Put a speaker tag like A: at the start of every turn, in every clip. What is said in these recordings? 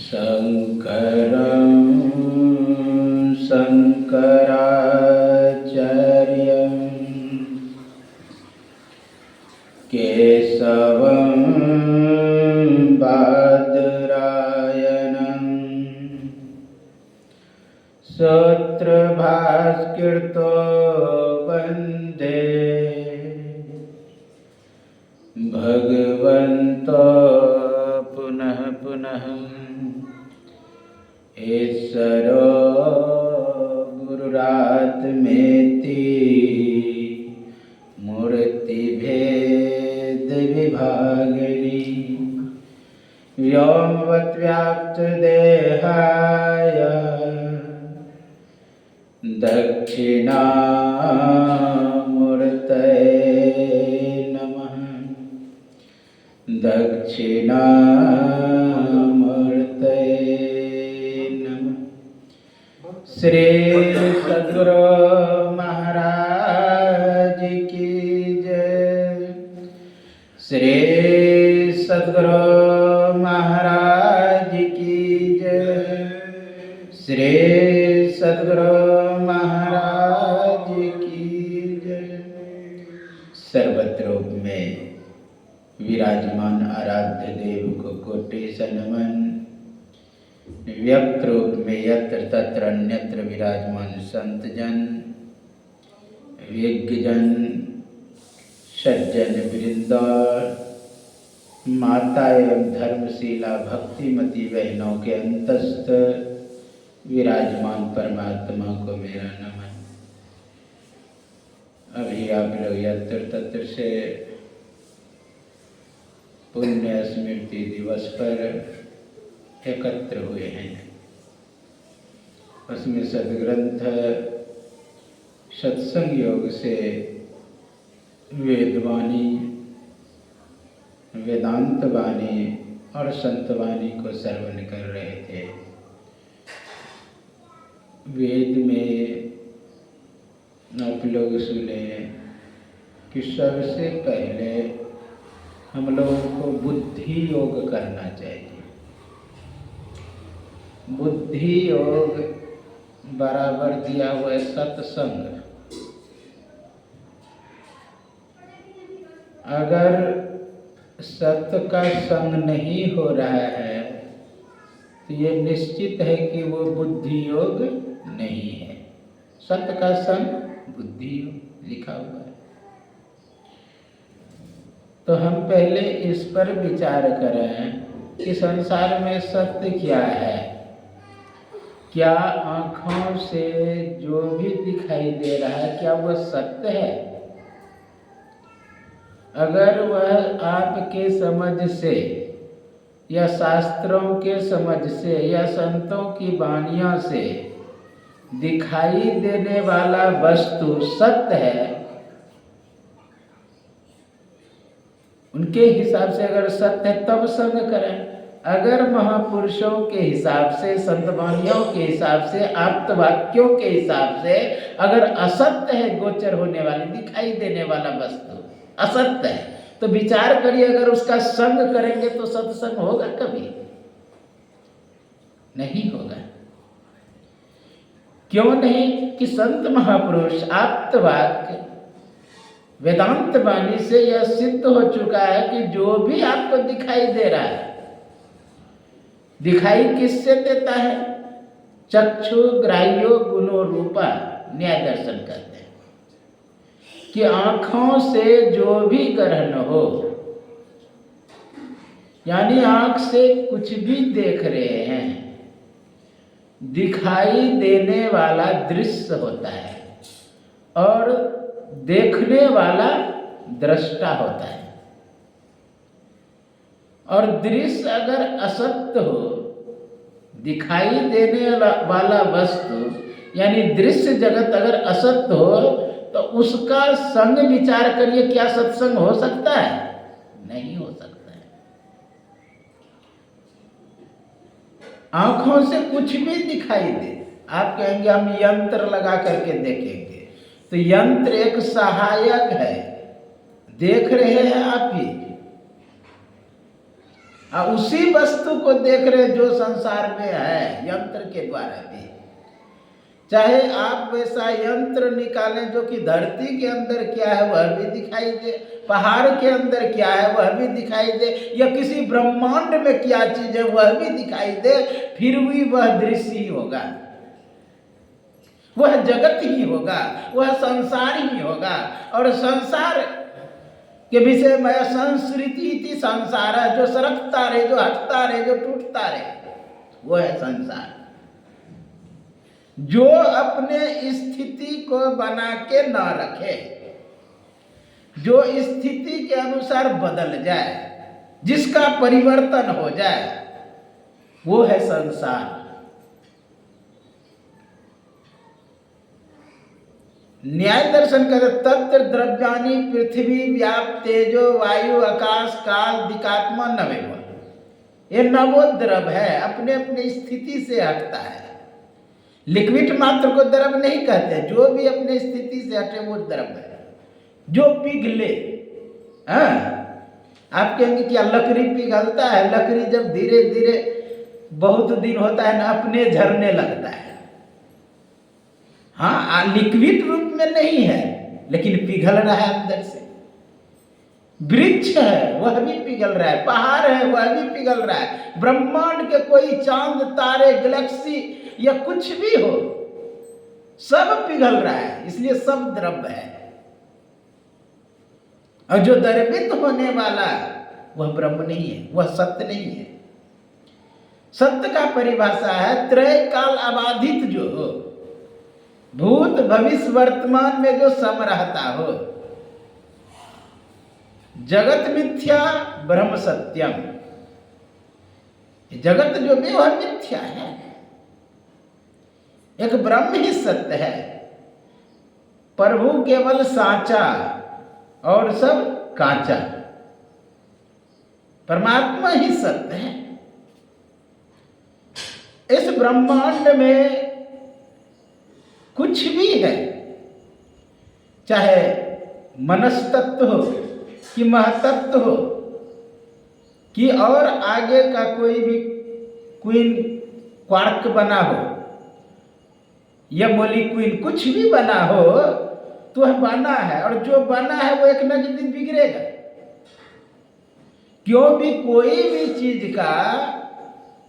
A: शङ्करं शङ्कराचार्यं केशवं बादरायणं सूत्रभास्कृतो वन्दे भगवन्तो पुनः पुनः। ईश्वरो गुरुरात्मेति मूर्तिभेदविभागिनी व्योमवद्व्याप्तदेहाय दक्षिणामूर्तये नमः। दक्षिणामूर्तये नमः। श्री सद्गुरु महाराज की जय। श्री सद्गुरु महाराज की जय। श्री सद्गुरु महाराज की जय। सर्वत्र में विराजमान आराध्य देव को कोटि से नमन। व्यक्त रूप में यत्र तत्र अन्यत्र विराजमान संत जन, विज्ञजन, सज्जन वृंद, माता एवं धर्मशीला भक्तिमती बहनों के अंतस्थ विराजमान परमात्मा को मेरा नमन। अभी आप लोग यत्र तत्र से पुण्य स्मृति दिवस पर एकत्र हुए हैं। उसमें सद्ग्रंथ सत्संग योग से वेदवाणी, वेदांत वाणी और संतवाणी को श्रवण कर रहे थे। वेद में आप लोग सुने कि सबसे पहले हम लोगों को बुद्धि योग करना चाहिए। बुद्धि योग बराबर दिया हुआ है सत्संग। अगर सत्य का संग नहीं हो रहा है तो ये निश्चित है कि वो बुद्धि योग नहीं है। सत्य का संग बुद्धि योग लिखा हुआ है। तो हम पहले इस पर विचार करें कि संसार में सत्य क्या है। क्या आँखों से जो भी दिखाई दे रहा है क्या वह सत्य है? अगर वह आपके समझ से या शास्त्रों के समझ से या संतों की वाणियों से दिखाई देने वाला वस्तु सत्य है, उनके हिसाब से अगर सत्य है तब संग करें। अगर महापुरुषों के हिसाब से, संतवानियों के हिसाब से, आप्तवाक्यों के हिसाब से अगर असत्य है, गोचर होने वाली, दिखाई देने वाला वस्तु असत्य है, तो विचार करिए अगर उसका संग करेंगे तो सत्संग होगा? कभी नहीं होगा। क्यों नहीं? कि संत महापुरुष आप्तवाक्य वेदांत वाणी से यह सिद्ध हो चुका है कि जो भी आपको दिखाई दे रहा है, दिखाई किससे देता है? चक्षु ग्राह्यो गुणो रूपा न्याय दर्शन करते हैं कि आँखों से जो भी ग्रहण हो, यानी आँख से कुछ भी देख रहे हैं, दिखाई देने वाला दृश्य होता है और देखने वाला दृष्टा होता है। और दृश्य अगर असत्य हो, दिखाई देने वाला वस्तु यानी दृश्य जगत अगर असत्य हो तो उसका संग विचार करिए, क्या सत्संग हो सकता है? नहीं हो सकता है। आंखों से कुछ भी दिखाई दे, आप कहेंगे हम यंत्र लगा करके देखेंगे, तो यंत्र एक सहायक है, देख रहे हैं आप ही, उसी वस्तु को देख रहे जो संसार में है यंत्र के द्वारा भी। चाहे आप वैसा यंत्र निकालें जो कि धरती के अंदर क्या है वह भी दिखाई दे, पहाड़ के अंदर क्या है वह भी दिखाई दे, या किसी ब्रह्मांड में क्या चीज है वह भी दिखाई दे, फिर भी वह दृश्य ही होगा, वह जगत ही होगा, वह संसार ही होगा। और संसार के विषय में संस्कृति थी, संसार है जो सरकता रहे, जो हटता रहे, जो टूटता रहे, वो है संसार। जो अपने स्थिति को बना के न रखे, जो स्थिति के अनुसार बदल जाए, जिसका परिवर्तन हो जाए, वो है संसार। न्याय दर्शन कहते तत्र द्रव्यानि पृथ्वी व्याप्त तेजो वायु आकाश काल दिकात्मा नवेव। ये नवो द्रव है, अपने अपने स्थिति से हटता है। लिक्विड मात्र को द्रव नहीं कहते, जो भी अपने स्थिति से हटे वो द्रव है, जो पिघले। आप कहेंगे क्या लकड़ी पिघलता है? लकड़ी जब धीरे धीरे बहुत दिन होता है ना, अपने झरने लगता है। हाँ, लिक्विड रूप में नहीं है, लेकिन पिघल रहा है अंदर से। वृक्ष है वह भी पिघल रहा है, पहाड़ है वह भी पिघल रहा है, ब्रह्मांड के कोई चांद तारे गैलेक्सी या कुछ भी हो, सब पिघल रहा है, इसलिए सब द्रव्य है। और जो द्रवित होने वाला वह ब्रह्म नहीं है, वह सत्य नहीं है। सत्य का परिभाषा है त्रय काल अबाधित, जो हो भूत भविष्य वर्तमान में जो सम रहता हो। जगत मिथ्या ब्रह्म सत्यम, जगत जो भी वह मिथ्या है, एक ब्रह्म ही सत्य है। प्रभु केवल साचा और सब कांचा, परमात्मा ही सत्य है। इस ब्रह्मांड में कुछ भी है, चाहे मनस्तत्व हो कि महतत्व हो कि और आगे का कोई भी क्वीन क्वार्क बना हो या मोलिक्यूल कुछ भी बना हो, तो वह बना है, और जो बना है वो एक न एक दिन बिगड़ेगा। क्यों भी कोई भी चीज का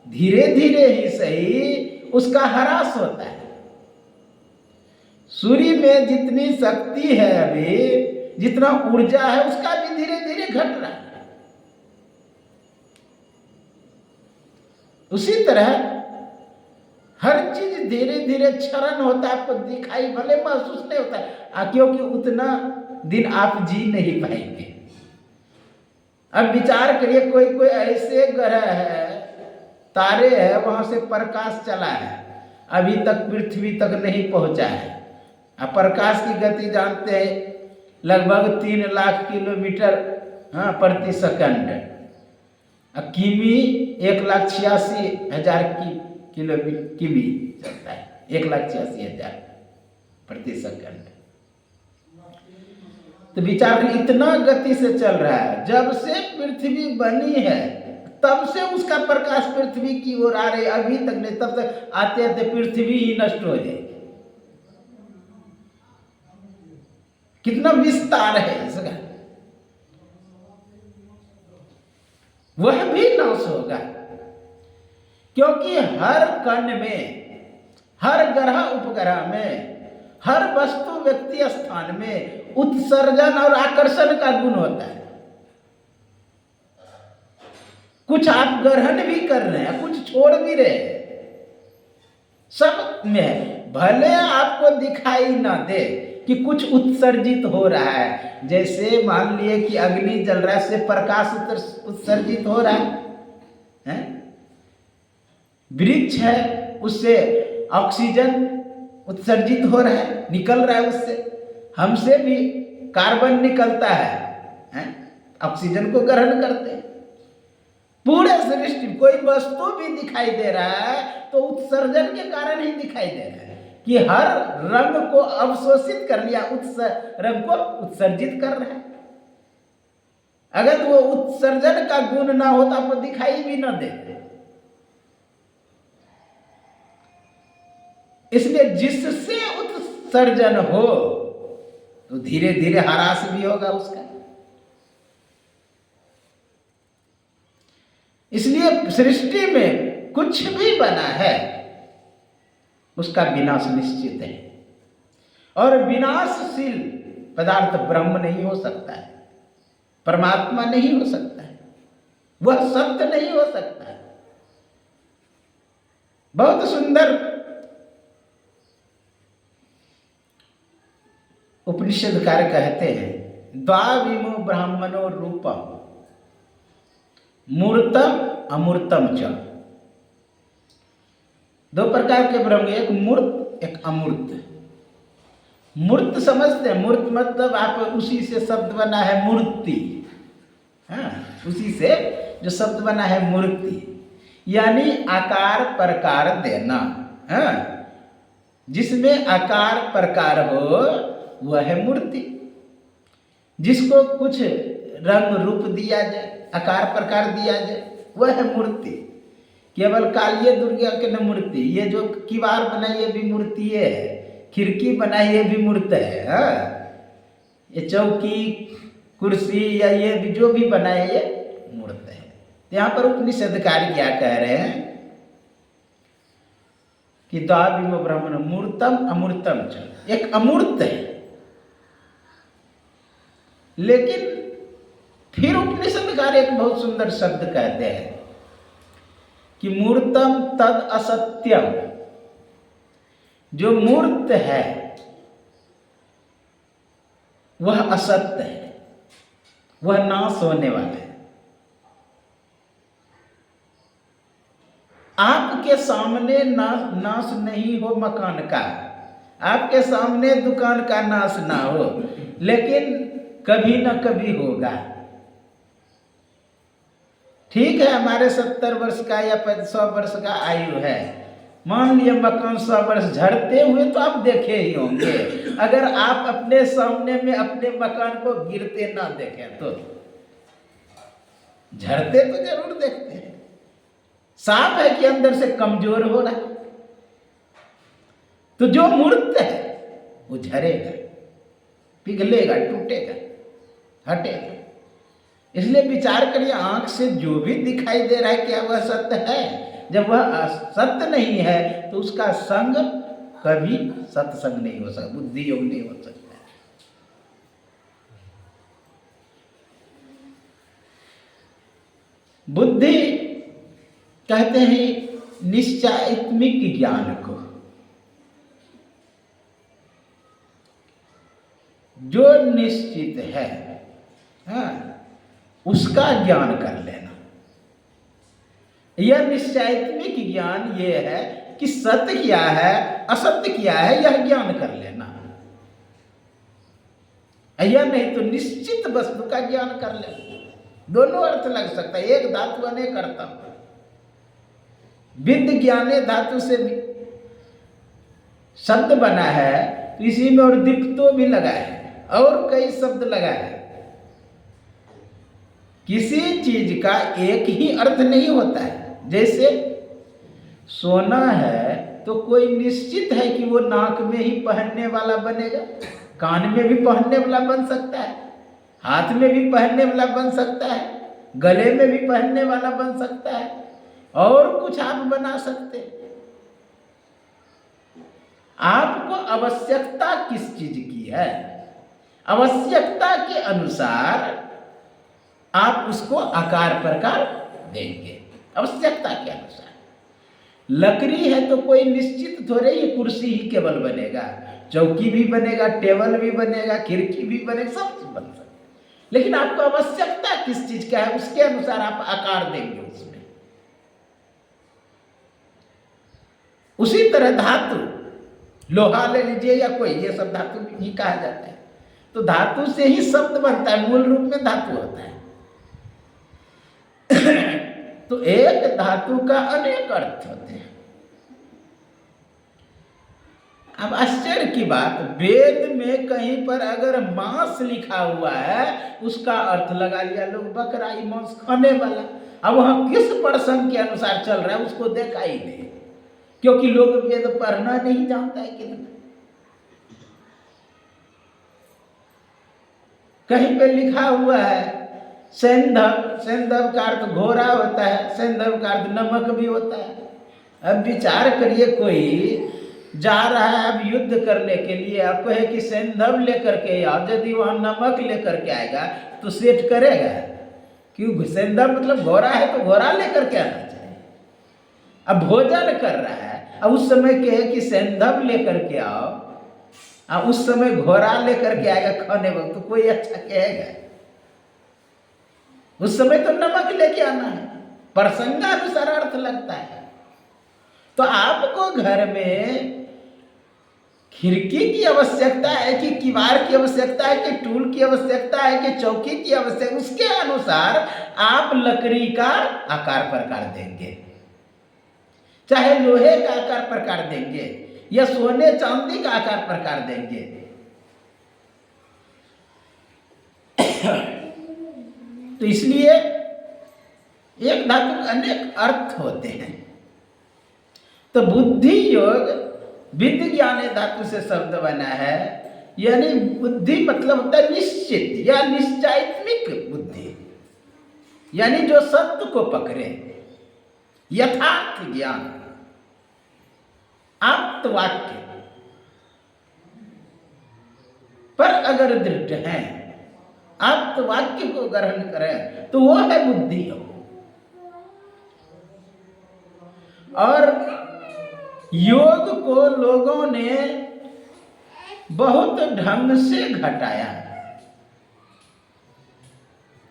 A: धीरे धीरे ही सही उसका ह्रास होता है। सूर्य में जितनी शक्ति है अभी, जितना ऊर्जा है, उसका भी धीरे धीरे घट रहा है। उसी तरह हर चीज धीरे धीरे क्षरण होता है, आपको दिखाई भले महसूस नहीं होता है, क्योंकि उतना दिन आप जी नहीं पाएंगे। अब विचार करिए, कोई कोई ऐसे ग्रह है, तारे हैं, वहां से प्रकाश चला है, अभी तक पृथ्वी तक नहीं पहुंचा है। अब प्रकाश की गति जानते हैं, लगभग 3 लाख किलोमीटर प्रति सेकंड। किमी 1,86,000 किमी चलता है, 1,86,000 प्रति सेकंड। तो विचार करिए, इतना गति से चल रहा है। जब से पृथ्वी बनी है तब से उसका प्रकाश पृथ्वी की ओर आ रही, अभी तक नहीं, तब तक आते आते पृथ्वी ही नष्ट हो जाएगी। कितना विस्तार है इसका, वह भी नाश होगा। क्योंकि हर कण में, हर ग्रह उपग्रह में, हर वस्तु व्यक्ति स्थान में उत्सर्जन और आकर्षण का गुण होता है। कुछ आप ग्रहण भी कर रहे हैं, कुछ छोड़ भी रहे हैं, सब में भले आपको दिखाई ना दे कि कुछ उत्सर्जित हो रहा है। जैसे मान लिए कि अग्नि जल रहा है, से प्रकाश उत्सर्जित हो रहा है? वृक्ष है, उससे ऑक्सीजन उत्सर्जित हो रहा है, निकल रहा है उससे। हमसे भी कार्बन निकलता है? ऑक्सीजन को ग्रहण करते हैं। पूरे सृष्टि कोई वस्तु भी दिखाई दे रहा है तो उत्सर्जन के कारण ही दिखाई दे रहा है। कि हर रंग को अवशोषित कर लिया, रंग को उत्सर्जित कर रहा है। अगर वो उत्सर्जन का गुण ना हो तो आपको दिखाई भी ना देते। इसलिए जिससे उत्सर्जन हो तो धीरे धीरे ह्रास भी होगा उसका। इसलिए सृष्टि में कुछ भी बना है उसका विनाश निश्चित है, और विनाशशील पदार्थ ब्रह्म नहीं हो सकता है, परमात्मा नहीं हो सकता है, वह सत्य नहीं हो सकता है। बहुत सुंदर उपनिषदकार कहते हैं, द्वाविमो ब्राह्मणो रूपम मूर्तम अमूर्तम च। दो प्रकार के ब्रह्म, एक मूर्त एक अमूर्त। मूर्त समझते हैं, मूर्त मतलब आप उसी से शब्द बना है मूर्ति, हाँ, उसी से जो शब्द बना है मूर्ति, यानी आकार प्रकार देना, हाँ, जिसमें आकार प्रकार हो वह है मूर्ति। जिसको कुछ रंग रूप दिया जाए, आकार प्रकार दिया जाए, वह है मूर्ति। केवल कालिए दुर्गा के न मूर्ति, ये जो किवाड़ बनाई ये भी मूर्ति है, खिड़की बनाई ये भी मूर्त है, हाँ? ये चौकी कुर्सी या ये भी जो भी बनाए ये मूर्त है। तो यहाँ पर उपनिषदकार क्या कह रहे हैं कि द्वाविमो ब्रह्मण मूर्तम अमूर्तम च, एक अमूर्त है। लेकिन फिर उपनिषदकार एक बहुत सुंदर शब्द कहते हैं कि मूर्तम तद असत्यम, जो मूर्त है वह असत्य है, वह नाश होने वाला है। आपके सामने नाश नहीं हो मकान का, आपके सामने दुकान का नाश ना हो, लेकिन कभी ना कभी होगा। ठीक है, हमारे 70 वर्ष का या 100 वर्ष का आयु है, मान लिया मकान 100 वर्ष झड़ते हुए तो आप देखे ही होंगे। अगर आप अपने सामने में अपने मकान को गिरते ना देखें तो झड़ते तो जरूर देखते हैं। साफ है कि अंदर से कमजोर हो रहा है, तो जो मूर्त है वो झरेगा, पिघलेगा, टूटेगा, हटेगा। इसलिए विचार करिए, आंख से जो भी दिखाई दे रहा है क्या वह सत्य है? जब वह सत्य नहीं है तो उसका संग कभी सत्संग नहीं हो सकता, बुद्धि योग नहीं हो सकता। बुद्धि कहते हैं निश्चयात्मिक ज्ञान को, जो निश्चित है, हाँ, उसका ज्ञान कर लेना। यह निश्चयात्मिक ज्ञान यह है कि सत्य क्या है असत्य क्या है, यह ज्ञान कर लेना। यह नहीं तो निश्चित वस्तु का ज्ञान कर लेना। दोनों अर्थ लग सकता है, एक धातु अनेक अर्थ। विद्य ज्ञाने धातु से शब्द बना है, तो इसी में और दीप्तो भी लगा है और कई शब्द लगा है। किसी चीज का एक ही अर्थ नहीं होता है। जैसे सोना है तो कोई निश्चित है कि वो नाक में ही पहनने वाला बनेगा, कान में भी पहनने वाला बन सकता है, हाथ में भी पहनने वाला बन सकता है, गले में भी पहनने वाला बन सकता है, और कुछ आप बना सकते हैं। आपको आवश्यकता किस चीज की है, आवश्यकता के अनुसार आप उसको आकार प्रकार देंगे, आवश्यकता के अनुसार। लकड़ी है तो कोई निश्चित थोड़े ही कुर्सी ही केवल बनेगा, चौकी भी बनेगा, टेबल भी बनेगा, खिड़की भी बनेगा, सब चीज बन सकता है। लेकिन आपको आवश्यकता किस चीज का है उसके अनुसार आप आकार देंगे उसमें। उसी तरह धातु, लोहा ले लीजिए या कोई, ये सब धातु ही कहा जाता है। तो धातु से ही शब्द बनता है, मूल रूप में धातु होता है। तो एक धातु का अनेक अर्थ होते हैं। अब आश्चर्य की बात, वेद में कहीं पर अगर मांस लिखा हुआ है उसका अर्थ लगा लिया लोग बकरा, ही मांस खाने वाला। अब वहां किस प्रसंग के अनुसार चल रहा है उसको देखा ही नहीं, क्योंकि लोग वेद पढ़ना नहीं जानता है कितना। कहीं पे लिखा हुआ है सैंधव, सैंधव का अर्थ घोड़ा होता है, सैंधव का अर्थ नमक भी होता है। अब विचार करिए, कोई जा रहा है अब युद्ध करने के लिए, आपको है कि सैंधव लेकर के आओ, यदि वहां नमक लेकर के आएगा तो सेठ करेगा? क्यों? सैंधव मतलब घोड़ा है तो घोड़ा लेकर के आना चाहिए। अब भोजन कर रहा है, अब उस समय कहे कि सैंधव लेकर के आओ, अब उस समय घोड़ा लेकर के आएगा खाने वक्त, तो कोई अच्छा कहेगा? उस समय तो नमक लेके आना है, प्रसंगानुसार अर्थ लगता है। तो आपको घर में खिड़की की आवश्यकता है कि किवाड़ की आवश्यकता है कि टूल की आवश्यकता है कि चौकी की आवश्यकता, उसके अनुसार आप लकड़ी का आकार प्रकार देंगे, चाहे लोहे का आकार प्रकार देंगे या सोने चांदी का आकार प्रकार देंगे। तो इसलिए एक धातु के अनेक अर्थ होते हैं। तो बुद्धि योग विद्य ज्ञाने धातु से शब्द बना है, यानी बुद्धि मतलब होता है निश्चित या निश्चयात्मिक बुद्धि, यानी जो सत्य को पकड़े, यथार्थ ज्ञान, आप्त वाक्य पर अगर दृढ़ है, आप्त वाक्य को ग्रहण करें तो वो है बुद्धि योग। और योग को लोगों ने बहुत ढंग से घटाया।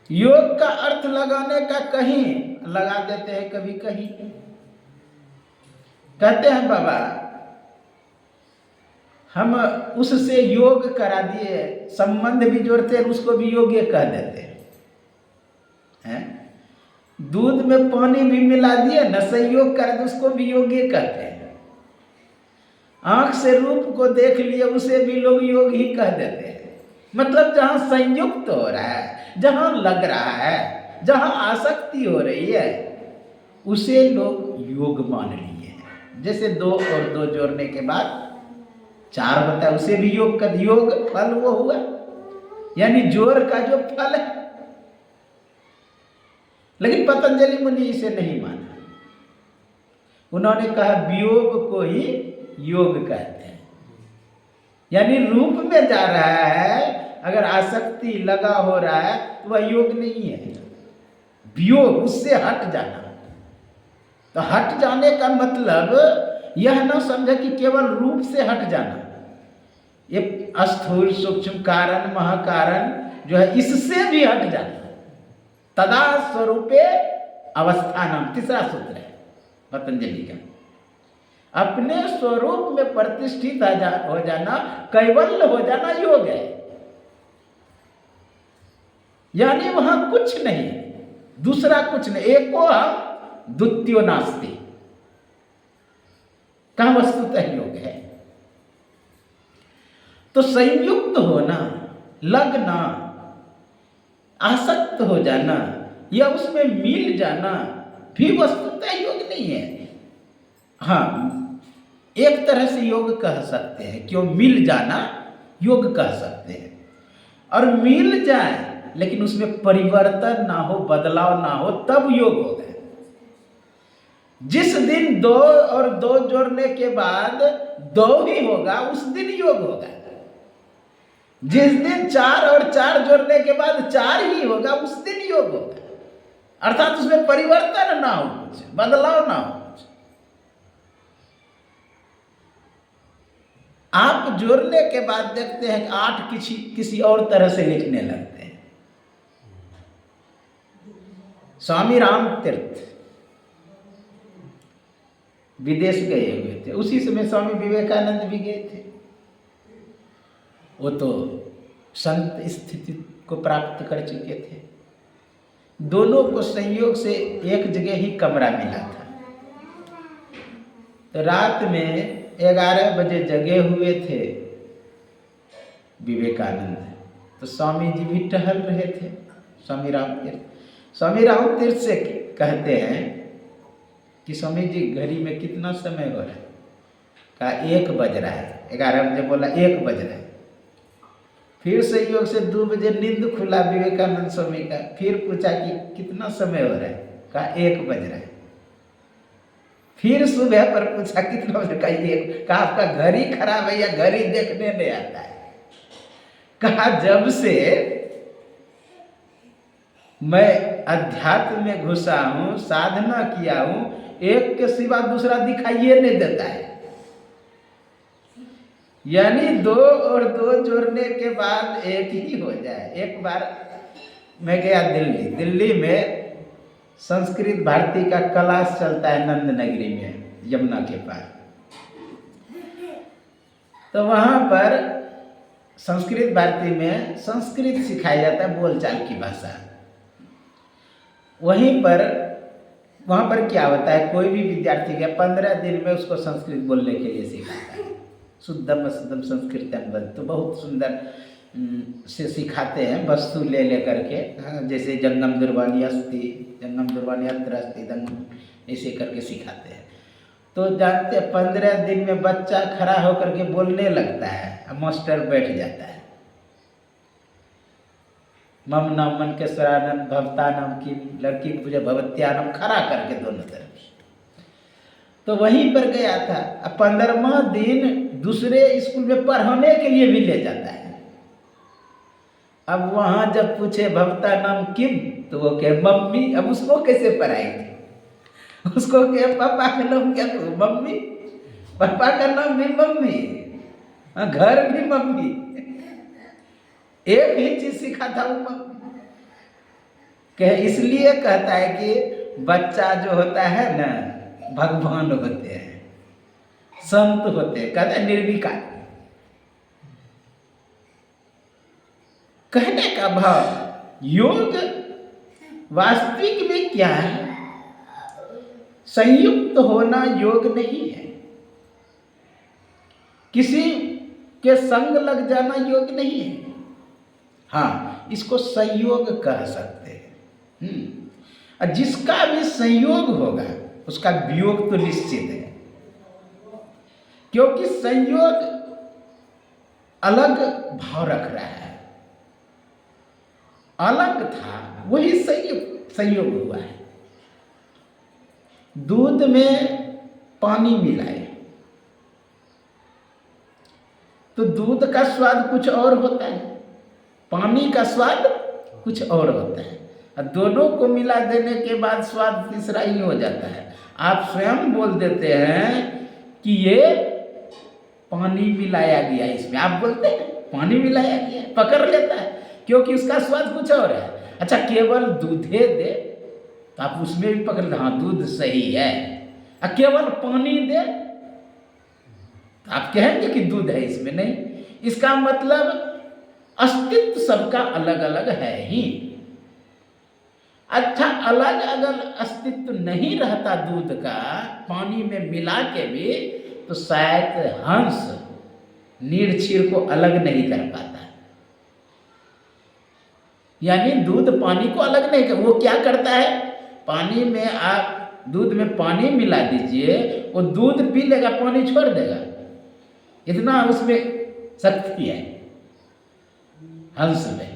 A: योग का अर्थ लगाने का कहीं लगा देते हैं, कभी कहीं कहते हैं बाबा हम उससे योग करा दिए, संबंध भी जोड़ते हैं, उसको भी योग कह देते हैं। दूध में पानी भी मिला दिए न, संयोग कर दे, उसको भी योग कहते हैं। आंख से रूप को देख लिए, उसे भी लोग योग ही कह देते हैं। मतलब जहां संयुक्त हो रहा है, जहां लग रहा है, जहां आसक्ति हो रही है, उसे लोग योग मान लिए हैं। जैसे 2 और 2 जोड़ने के बाद 4 होता है, उसे भी योग का योग फल वो हुआ, यानी जोड़ का जो फल है। लेकिन पतंजलि मुनि इसे नहीं माना, उन्होंने कहा वियोग को ही योग कहते हैं, यानी रूप में जा रहा है, अगर आसक्ति लगा हो रहा है तो वह योग नहीं है, वियोग, उससे हट जाना। तो हट जाने का मतलब यह न समझे कि केवल रूप से हट जाना, ये स्थूल सूक्ष्म कारण महाकारण जो है इससे भी हट जाना। तदा स्वरूपे अवस्थानम, तीसरा सूत्र है पतंजलि का। अपने स्वरूप में प्रतिष्ठित हो जाना, कैवल्य हो जाना योग है। यानी वहां कुछ नहीं, दूसरा कुछ नहीं, एको हम द्वितीयो नास्ति का वस्तुतः योग है। तो संयुक्त होना, लगना, आसक्त हो जाना या उसमें मिल जाना भी वस्तुतः योग नहीं है। हाँ, एक तरह से योग कह सकते हैं, क्यों? मिल जाना योग कह सकते हैं। और मिल जाए लेकिन उसमें परिवर्तन ना हो, बदलाव ना हो, तब योग हो गए। जिस दिन 2 और 2 जोड़ने के बाद 2 ही होगा, उस दिन योग होगा। जिस दिन 4 और 4 जोड़ने के बाद 4 ही होगा, उस दिन योग होगा। अर्थात उसमें परिवर्तन ना हो, कुछ बदलाव ना हो। आप जोड़ने के बाद देखते हैं कि 8 किसी और तरह से लिखने लगते हैं। स्वामी राम तीर्थ विदेश गए हुए थे, उसी समय स्वामी विवेकानंद भी गए थे। वो तो संत स्थिति को प्राप्त कर चुके थे। दोनों को संयोग से एक जगह ही कमरा मिला था। तो रात में 11 बजे जगे हुए थे विवेकानंद। तो स्वामी जी भी टहल रहे थे, स्वामी राम तीर्थ। स्वामी राम तीर्थ से कहते हैं कि स्वामी जी घड़ी में कितना समय हो रहा है? कहा 1 बज रहा है। 11 बजे बोला 1 बज रहा है। फिर संयोग से 2 बजे नींद खुला विवेकानंद स्वामी का, फिर पूछा कि कितना समय हो रहा है? कहा 1 बज रहा है। फिर सुबह पर पूछा कितना बजे? कहा आपका घड़ी खराब है या घड़ी देखने नहीं आता है? कहा जब से मैं अध्यात्म में घुसा हूं, साधना किया हूं, एक के सिवा दूसरा दिखाइए नहीं देता है। यानी 2 और 2 जोड़ने के बाद 1 ही हो जाए। एक बार मैं गया दिल्ली में संस्कृत भारती का क्लास चलता है नंद नगरी में, यमुना के पास। तो वहां पर संस्कृत भारती में संस्कृत सिखाया जाता है, बोलचाल की भाषा। वहाँ पर क्या होता है, कोई भी विद्यार्थी के 15 दिन में उसको संस्कृत बोलने के लिए सिखाता है। शुद्धम शुद्धम संस्कृतम वद, तो बहुत सुंदर से सिखाते हैं, वस्तु ले करके। जैसे जंगम दुर्वाणी अस्ति, जंगम दुर्वाणी अत्र अस्ति, ऐसे करके सिखाते हैं। तो जानते हैं 15 दिन में बच्चा खड़ा होकर के बोलने लगता है, मास्टर बैठ जाता है। मम नाम मन के स्वरानम भवता नाम की लड़की पूजे भवत्यानम, खड़ा करके दोनों तरफ। तो वहीं पर गया था। 15वां दिन दूसरे स्कूल में पढ़ाने के लिए भी ले जाता है। अब वहां जब पूछे भवता नाम किम, तो वो कहे मम्मी। अब उसको कैसे पढ़ाएंगे? उसको कहे पापा का नाम क्या? तो मम्मी। पापा का नाम भी मम्मी, घर भी मम्मी, एक ही चीज सिखाता हूं मम्मी। कहे इसलिए कहता है कि बच्चा जो होता है ना, भगवान होते हैं, संत होते हैं, कहते हैं निर्विकार। कहने का भाव योग वास्तविक में क्या है? संयुक्त होना योग नहीं है। किसी के संग लग जाना योग नहीं है। हाँ, इसको संयोग कह सकते हैं। और जिसका भी संयोग होगा उसका वियोग तो निश्चित है, क्योंकि संयोग अलग भाव रख रहा है। अलग था वही संयोग हुआ है। दूध में पानी मिलाए तो दूध का स्वाद कुछ और होता है, पानी का स्वाद कुछ और होता है। और दोनों को मिला देने के बाद स्वाद तीसरा ही हो जाता है। आप स्वयं बोल देते हैं कि ये पानी मिलाया गया इसमें, आप बोलते हैं पानी मिलाया गया, पकड़ लेता है, क्योंकि उसका स्वाद कुछ और है। अच्छा, केवल दूधे दे तो आप उसमें भी पकड़, हाँ दूध सही है। और केवल पानी दे तो आप कहेंगे कि दूध है इसमें, नहीं। इसका मतलब अस्तित्व सबका अलग अलग है ही। अच्छा, अलग अलग अस्तित्व नहीं रहता दूध का पानी में मिला के भी, तो शायद हंस नीर को अलग नहीं कर पाता। यानी दूध पानी को अलग नहीं कर, वो क्या करता है, पानी में आप दूध में पानी मिला दीजिए, वो दूध पी लेगा, पानी छोड़ देगा। इतना उसमें शक्ति है हंस में,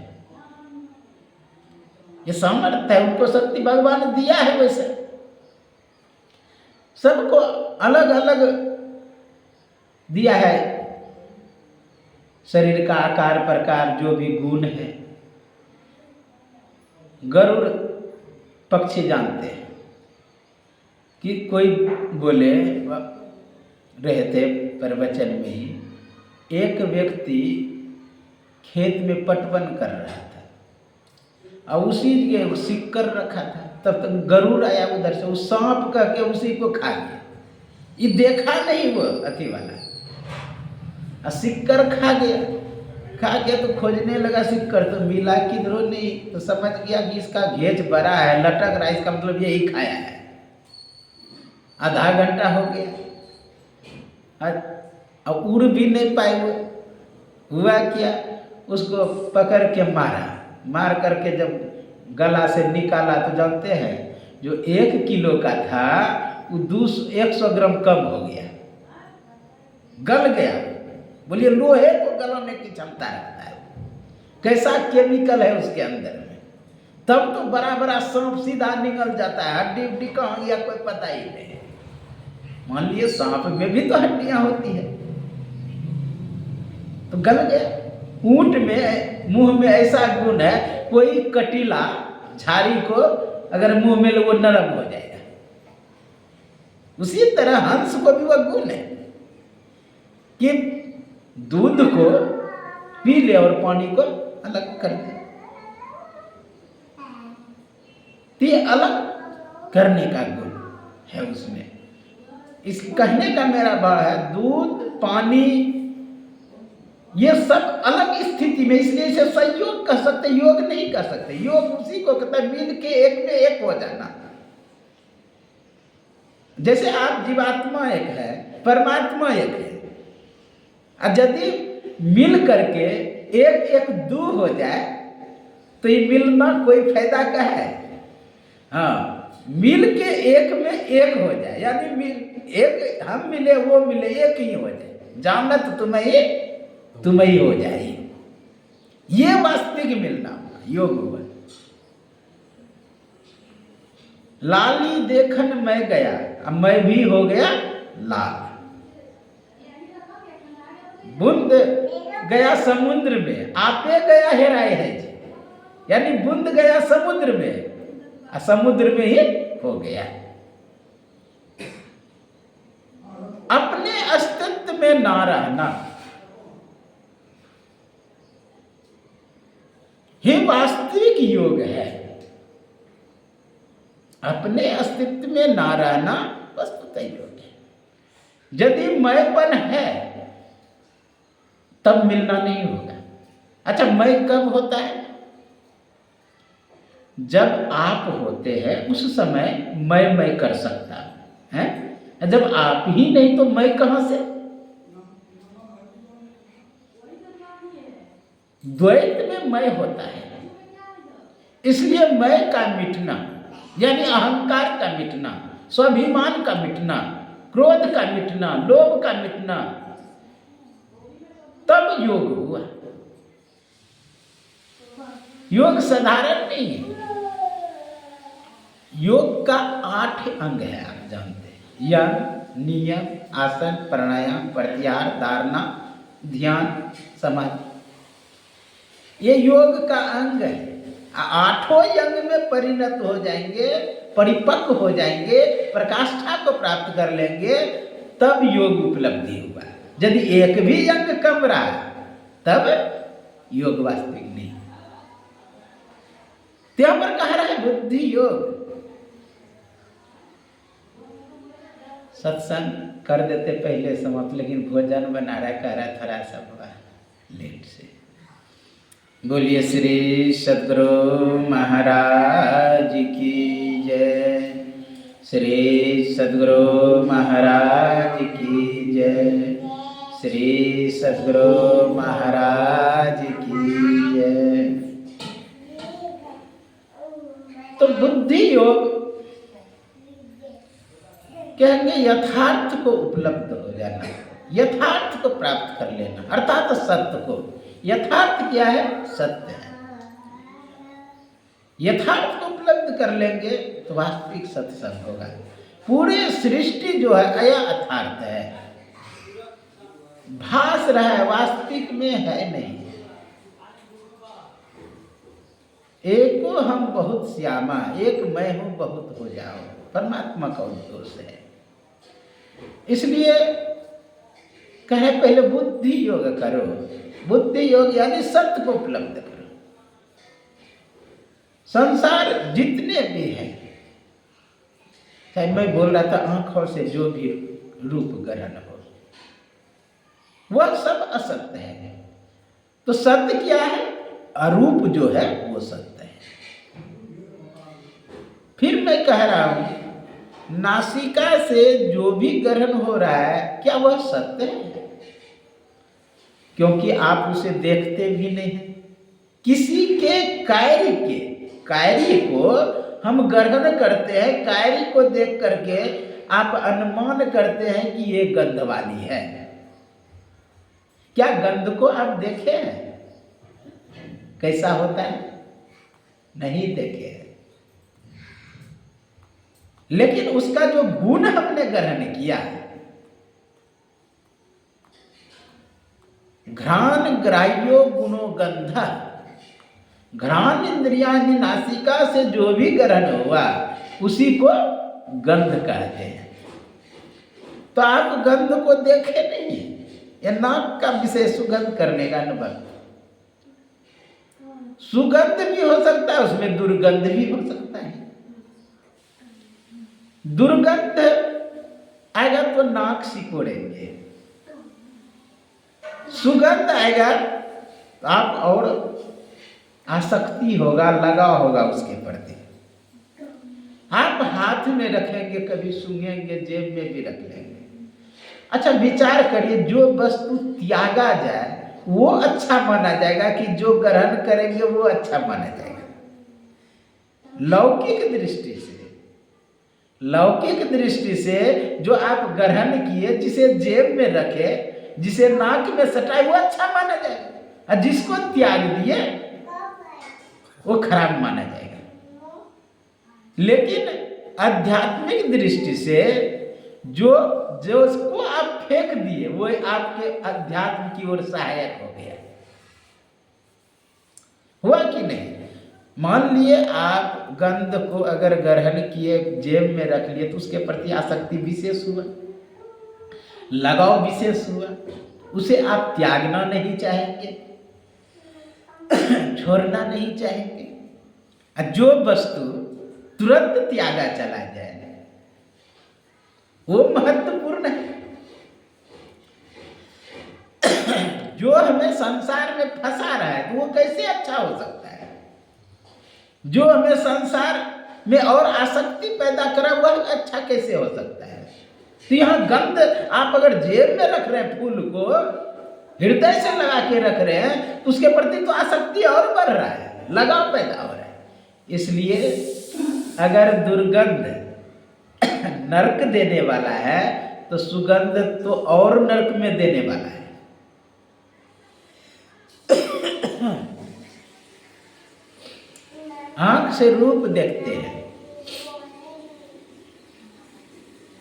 A: ये सामर्थ्य है, उनको शक्ति भगवान ने दिया है। वैसे सबको अलग अलग दिया है, शरीर का आकार प्रकार, जो भी गुण है। गरुड़ पक्षी जानते हैं कि कोई बोले रहे थे प्रवचन में ही, एक व्यक्ति खेत में पटवन कर रहा था और उसी के सिक्कर रखा था। तब तक गरुड़ आया उधर से, वो सांप करके उसी को खा गया। ये देखा नहीं वो अति वाला, और सिक्कर खा गया तो खोजने लगा सिक्कर, तो मिला किधरों नहीं। तो समझ गया कि इसका घेच बड़ा है, लटक रहा है, इसका मतलब यही खाया है। आधा घंटा हो गया, और उड़ भी नहीं पाए हुआ क्या, उसको पकड़ के मारा, मार करके जब गला से निकाला तो जानते हैं जो 1 किलो का था वो 100 ग्राम कम हो गया, गल गया। बोलिए लोहे को गलाने की क्षमता रखता है, कैसा केमिकल है उसके अंदर में। तब तो बड़ा बड़ा सांप सीधा निकल जाता है, हड्डी उड्डी कहाँ गया कोई पता ही नहीं। मान लिए सांप में भी तो हड्डियां होती है, तो गल गया। ऊंट में मुंह में ऐसा गुण है, कोई कटीला झाड़ी को अगर मुंह में लो वो नरम हो जाएगा। उसी तरह हंस को भी वह गुण है कि दूध को पी ले और पानी को अलग कर दे, तो ये अलग करने का गुण है उसमें। इस कहने का मेरा भाव है दूध पानी ये सब अलग स्थिति में, इसलिए इसे संयोग कह सकते, योग नहीं कह सकते। योग उसी को कहते हैं मिल के एक में एक हो जाना। जैसे आप जीवात्मा एक है, परमात्मा एक है, और यदि मिल करके एक एक दो हो जाए तो ये मिलना कोई फायदा का है। हाँ, मिल के एक में एक हो जाए, यानी मिल एक हम मिले वो मिले एक ही हो जाए, जानना तो तुम्हें ही हो जाए। ये वास्तविक मिलना योग हुआ। लाली देखन मैं गया, अब मैं भी हो गया लाल। बुंद गया समुद्र में, आपे गया हेराए है जी, यानी बुंद गया समुद्र में, समुद्र में ही हो गया। अपने अस्तित्व में ना रहना ही वास्तविक योग है। अपने अस्तित्व में ना रहना वस्तुतः योग है। यदि मैंपन है तब मिलना नहीं होगा। अच्छा, मैं कब होता है? जब आप होते हैं उस समय मैं कर सकता हूं, है? जब आप ही नहीं तो मैं कहां से? द्वैत में मैं होता है, इसलिए मैं का मिटना यानी अहंकार का मिटना, स्वाभिमान का मिटना, क्रोध का मिटना, लोभ का मिटना, तब योग हुआ। योग साधारण नहीं है। योग का 8 अंग है, आप जानते हैं। यम, नियम, आसन, प्राणायाम, प्रत्याहार, धारणा, ध्यान, समाधि, ये योग का अंग है। 8 अंग में परिणत हो जाएंगे, परिपक्व हो जाएंगे, प्रकाष्ठा को प्राप्त कर लेंगे, तब योग उपलब्धि हुआ। यदि एक भी अंग कम रहा तब योग वास्तविक नहीं। त्यहाँ पर कह रहा है बुद्धि योग। सत्संग कर देते पहले समाप्त, लेकिन भोजन बना रहा, कह रहा थोड़ा सा लेट से। बोलिए श्री सद्गुरु महाराज की जय, श्री सद्गुरु महाराज की जय, श्री सद्गुरु महाराज की जय। तो बुद्धि योग कहेंगे यथार्थ को उपलब्ध हो जाना, यथार्थ को प्राप्त कर लेना, अर्थात सत्य को। यथार्थ क्या है? सत्य है। यथार्थ को उपलब्ध कर लेंगे तो वास्तविक सत्संग होगा। पूरे सृष्टि जो है अया अथार्थ है, भास रहा है, वास्तविक में है नहीं। एको हम बहुत श्यामा, एक मैं हूं बहुत हो जाओ, परमात्मा का उद्देश्य है। इसलिए कहे पहले बुद्धि योग करो। बुद्धि योग यानी सत्य को उपलब्ध करो। संसार जितने भी हैं, चाहे मैं बोल रहा था आंखों से जो भी रूप ग्रहण हो, वह सब असत्य है। तो सत्य क्या है? अरूप जो है वो सत्य है। फिर मैं कह रहा हूं नासिका से जो भी ग्रहण हो रहा है क्या वह सत्य है? क्योंकि आप उसे देखते भी नहीं हैं। किसी के कार्य को हम ग्रहण करते हैं, कार्य को देख करके आप अनुमान करते हैं कि ये गंध वाली है। क्या गंध को आप देखे हैं कैसा होता है? नहीं देखे हैं। लेकिन उसका जो गुण हमने ग्रहण किया, घ्राण ग्राह्यो गुणो गंध, घ्राण इंद्रियाणि नासिका से जो भी ग्रहण हुआ उसी को गंध कहते हैं। तो आप गंध को देखे नहीं, यह नाक का विषय सुगंध करने का अनुभव। सुगंध भी हो सकता है, उसमें दुर्गंध भी हो सकता है। दुर्गंध आएगा तो नाक सिकोड़ेंगे, सुगंध आएगा तो आप और आसक्ति होगा, लगाव होगा उसके प्रति। आप हाथ में रखेंगे, कभी सूंघेंगे, जेब में भी रख लेंगे। अच्छा विचार करिए, जो वस्तु त्यागा जाए वो अच्छा माना जाएगा कि जो ग्रहण करेंगे वो अच्छा माना जाएगा? लौकिक दृष्टि से जो आप ग्रहण किए, जिसे जेब में रखे, जिसे नाक में सटाए, वो अच्छा माना जाएगा, और जिसको त्याग दिए वो खराब माना जाएगा। लेकिन आध्यात्मिक दृष्टि से जो उसको आप फेंक दिए वो आपके अध्यात्म की ओर सहायक हो गया। हुआ कि नहीं? मान लिए आप गंध को अगर ग्रहण किए, जेब में रख लिए, तो उसके प्रति आसक्ति विशेष हुआ, लगाव विशेष हुआ, उसे आप त्यागना नहीं चाहेंगे, छोड़ना नहीं चाहेंगे। जो वस्तु तुरंत त्यागा चला जाए वो महत्वपूर्ण है। जो हमें संसार में फंसा रहा है तो वो कैसे अच्छा हो सकता है? जो हमें संसार में और आसक्ति पैदा करा वह अच्छा कैसे हो सकता है? तो यहाँ गंध आप अगर जेब में रख रहे हैं, फूल को हृदय से लगा के रख रहे हैं, तो उसके प्रति तो आसक्ति और बढ़ रहा है, लगाव पैदा हो रहा है। इसलिए अगर दुर्गंध नरक देने वाला है तो सुगंध तो और नरक में देने वाला है। आंख से रूप देखते हैं,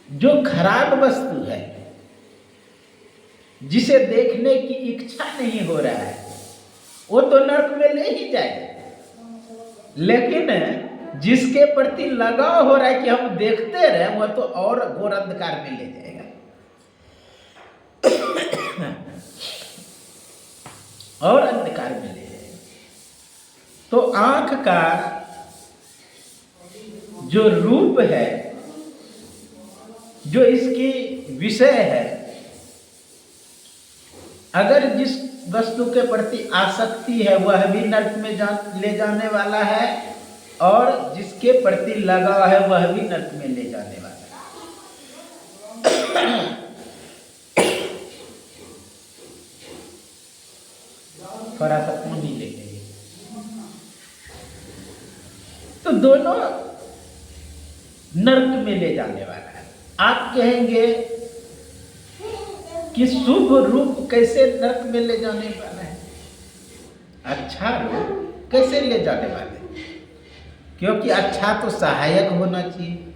A: जो खराब वस्तु है, जिसे देखने की इच्छा नहीं हो रहा है, वो तो नरक में ले ही जाएगा। लेकिन जिसके प्रति लगाव हो रहा है कि हम देखते रहे, वह तो और घोर अंधकार में ले जाएगा। और अंधकार में ले जाएगा। तो आंख का जो रूप है, जो इसकी विषय है, अगर जिस वस्तु के प्रति आसक्ति है वह भी नरक में ले जाने वाला है, और जिसके प्रति लगाव है वह भी नरक में ले जाने वाला है। थोड़ा सा पानी ले लीजिए। तो दोनों नरक में ले जाने वाला है। आप कहेंगे कि शुभ रूप कैसे नरक में ले जाने वाला है? अच्छा रूप कैसे ले जाने वाला है? क्योंकि अच्छा तो सहायक होना चाहिए।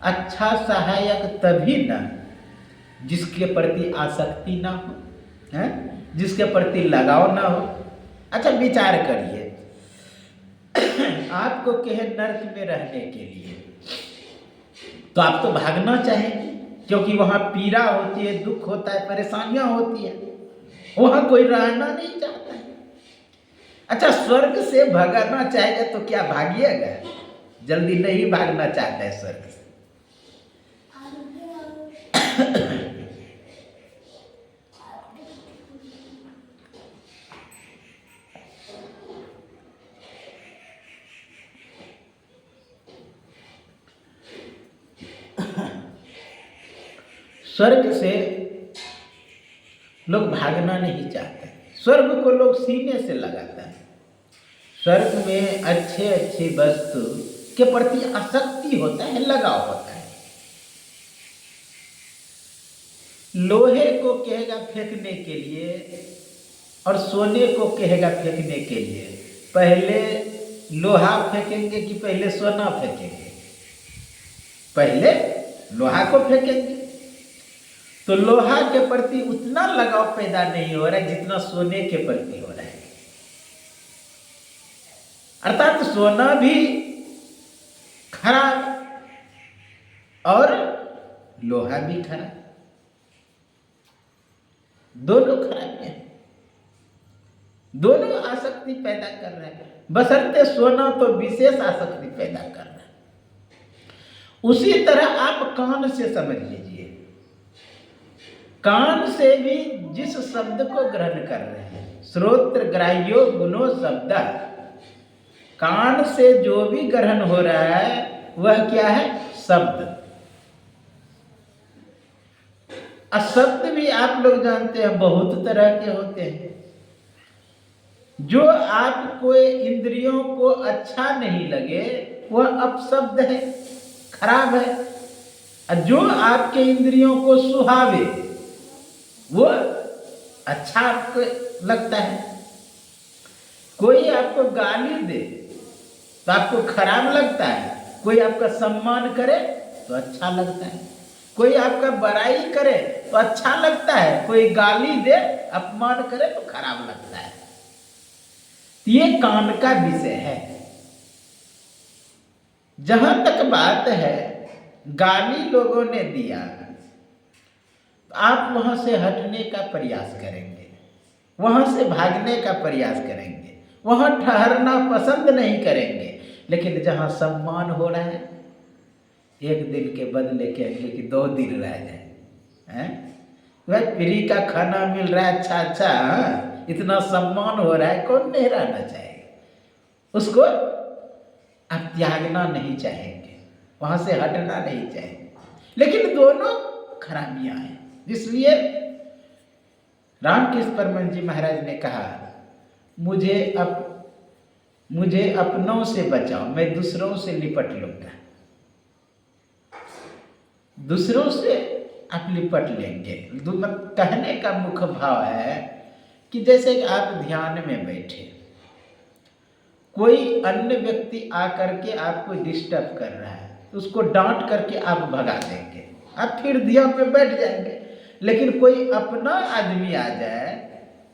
A: अच्छा सहायक तभी ना जिसके प्रति आसक्ति ना हो, है, जिसके प्रति लगाव ना हो। अच्छा विचार करिए, आपको कहे नरक में रहने के लिए, तो आप तो भागना चाहेंगे, क्योंकि वहां पीड़ा होती है, दुख होता है, परेशानियां होती है, वहां कोई रहना नहीं चाहता है। अच्छा स्वर्ग से भागना चाहेगा तो क्या भागिएगा? जल्दी नहीं भागना चाहता है स्वर्ग से। स्वर्ग से लोग भागना नहीं चाहते, स्वर्ग को लोग सीने से लगाते हैं। स्वर्ग में अच्छे अच्छी वस्तु के प्रति आसक्ति होता है, लगाव होता है। लोहे को कहेगा फेंकने के लिए और सोने को कहेगा फेंकने के लिए, पहले लोहा फेंकेंगे कि पहले सोना फेंकेंगे? पहले लोहा को फेंकेंगे। तो लोहा के प्रति उतना लगाव पैदा नहीं हो रहा है जितना सोने के प्रति हो रहा है। अर्थात सोना भी खराब और लोहा भी खराब, दोनों खराब हैं, दोनों आसक्ति पैदा कर रहे हैं। बशर्ते सोना तो विशेष आसक्ति पैदा कर रहा है। उसी तरह आप कान से समझ लीजिए, कान से भी जिस शब्द को ग्रहण कर रहे हैं, श्रोत्र ग्राह्यो गुणो शब्द, कान से जो भी ग्रहण हो रहा है वह क्या है? शब्द। शब्द भी आप लोग जानते हैं बहुत तरह के होते हैं। जो आपको इंद्रियों को अच्छा नहीं लगे वह अपशब्द है, खराब है। और जो आपके इंद्रियों को सुहावे वो अच्छा आपको लगता है। कोई आपको गाली दे तो आपको खराब लगता है, कोई आपका सम्मान करे तो अच्छा लगता है, कोई आपका बड़ाई करे तो अच्छा लगता है, कोई गाली दे अपमान करे तो खराब लगता है। ये कान का विषय है। जहां तक बात है गाली लोगों ने दिया, आप वहां से हटने का प्रयास करेंगे, वहां से भागने का प्रयास करेंगे, वहां ठहरना पसंद नहीं करेंगे। लेकिन जहां सम्मान हो रहा है, एक दिन के बदले कहेंगे कि 2 दिन रह जाए। वह फ्री का खाना मिल रहा है, अच्छा अच्छा, इतना सम्मान हो रहा है, कौन नहीं रहना चाहेगा? उसको आप त्यागना नहीं चाहेंगे, वहां से हटना नहीं चाहेंगे। लेकिन दोनों खराबियां हैं। इसलिए रामकृष्ण परमहंस जी महाराज ने कहा, मुझे अपनों से बचाओ, मैं दूसरों से लिपट लूंगा। दूसरों से आप लिपट लेंगे। कहने का मुख्य भाव है कि जैसे कि आप ध्यान में बैठे, कोई अन्य व्यक्ति आकर के आपको डिस्टर्ब कर रहा है तो उसको डांट करके आप भगा देंगे, आप फिर ध्यान में बैठ जाएंगे। लेकिन कोई अपना आदमी आ जाए,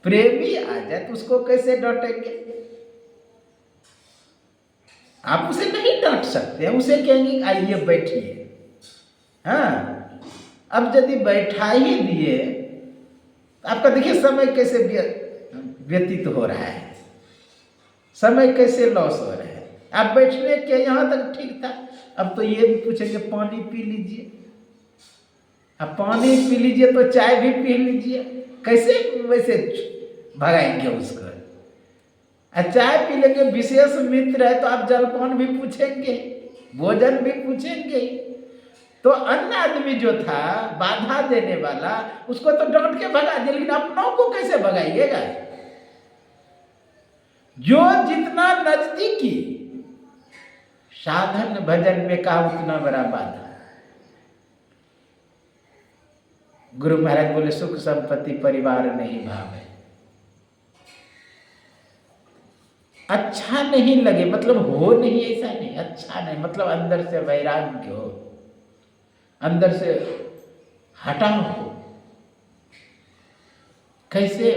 A: प्रेमी आ जाए, तो उसको कैसे डांटेंगे? आप उसे नहीं डांट सकते, उसे कहेंगे आइए बैठिए। हाँ, अब यदि बैठा ही दिए तो आपका देखिए समय कैसे व्यतीत हो रहा है, समय कैसे लॉस हो रहा है। आप बैठने के यहाँ तक ठीक था, अब तो ये भी पूछेंगे पानी पी लीजिए। अब पानी पी लीजिए तो चाय भी पी लीजिए, कैसे वैसे भगाएंगे उसको? चाय पी लेंगे, विशेष मित्र है तो आप जलपान भी पूछेंगे, भोजन भी पूछेंगे। तो अन्य आदमी जो था बाधा देने वाला, उसको तो डांट के भगा दिया, लेकिन अपनों को कैसे भगाइएगा? जो जितना नजदीकी साधन भजन में कहा उतना बड़ा बाधा। गुरु महाराज बोले सुख संपत्ति परिवार नहीं भावे। अच्छा नहीं लगे मतलब हो नहीं, ऐसा नहीं, अच्छा नहीं मतलब अंदर से वैराग्य हो, अंदर से हटाव हो। कैसे?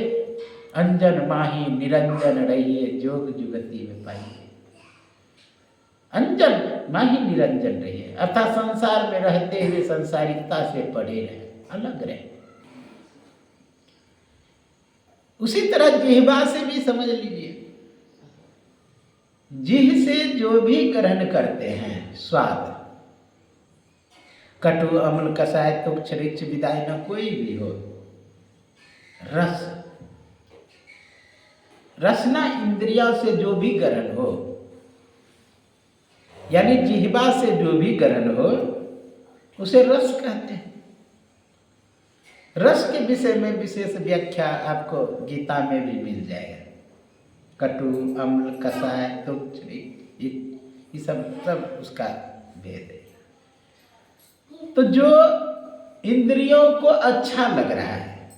A: अंजन माही निरंजन रहिए, जोग जुगति में पाइए। अंजन माही निरंजन रहिए अर्थात संसार में रहते हुए संसारिकता से पड़े रहे, अलग रहे। उसी तरह जिह्वा से भी समझ लीजिए, जिह्वा से जो भी ग्रहण करते हैं स्वाद, कटु अम्ल कसाय तुक्ष रिक्ष विदाई न कोई भी हो, रस, रसना इंद्रिया से जो भी ग्रहण हो, यानी जिह्वा से जो भी ग्रहण हो उसे रस कहते हैं। रस के विषय में विशेष व्याख्या आपको गीता में भी मिल जाएगा। कटु, अम्ल, कषाय, दुग्ध, ये सब उसका भेद है। तो जो इंद्रियों को अच्छा लग रहा है,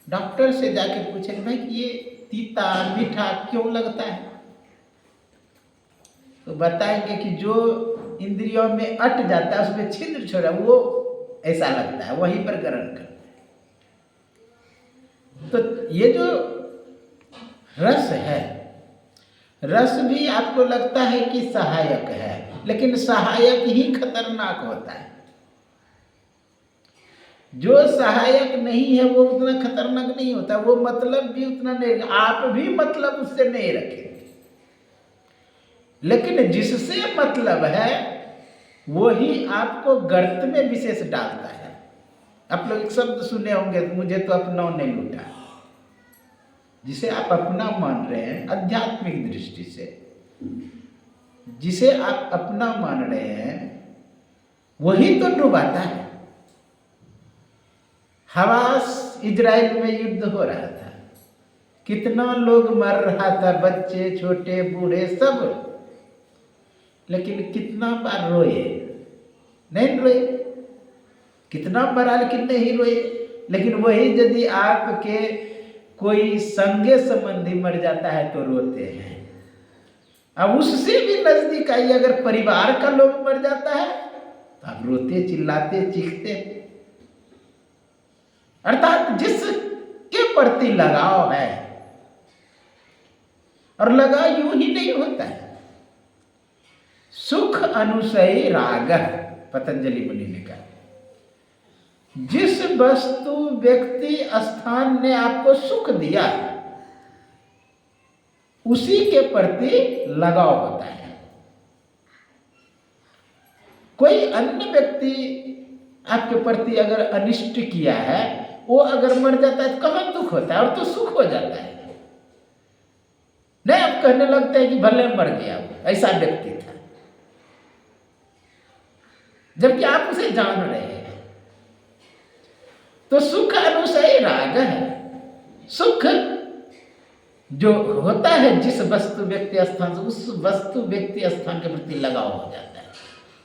A: डॉक्टर से जाके पूछेंगे भाई कि ये तीता मीठा क्यों लगता है, तो बताएंगे कि जो इंद्रियों में अट जाता है, उसमें छिद्र छोड़ा, वो ऐसा लगता है, वहीं पर ग्रहण करता है। तो ये जो रस है, रस भी आपको लगता है कि सहायक है, लेकिन सहायक ही खतरनाक होता है। जो सहायक नहीं है वो उतना खतरनाक नहीं होता, वो मतलब भी उतना नहीं, आप भी मतलब उससे नहीं रखेंगे। लेकिन जिससे मतलब है वही आपको गर्त में विशेष डालता है। आप लोग एक शब्द सुने होंगे, मुझे तो अपना नहीं लूटा। जिसे आप अपना मान रहे हैं आध्यात्मिक दृष्टि से, जिसे आप अपना मान रहे हैं वही तो डुबाता है। हवास इजराइल में युद्ध हो रहा था, कितना लोग मर रहा था, बच्चे, छोटे, बूढ़े सब, लेकिन कितना बार रोए? नहीं रोए। कितना मरा लेकिन नहीं रोए। लेकिन वही यदि आपके कोई संगे संबंधी मर जाता है तो रोते हैं। अब उससे भी नजदीक आई, अगर परिवार का लोग मर जाता है तो आप रोते, चिल्लाते, चीखते। अर्थात जिसके प्रति लगाव है, और लगाव यूं ही नहीं होता है। सुख अनुसयी राग, पतंजलि मुनि ने कहा, जिस वस्तु व्यक्ति स्थान ने आपको सुख दिया उसी के प्रति लगाव होता है। कोई अन्य व्यक्ति आपके प्रति अगर अनिष्ट किया है, वो अगर मर जाता है तो कहाँ दुख होता है, और तो सुख हो जाता है। नहीं, आप कहने लगते हैं कि भले मर गया, ऐसा व्यक्ति था, जबकि आप उसे जान रहे हैं। तो सुख अनुसयी राग है। सुख जो होता है जिस वस्तु व्यक्ति स्थान से, उस वस्तु व्यक्ति स्थान के प्रति लगाव हो जाता है।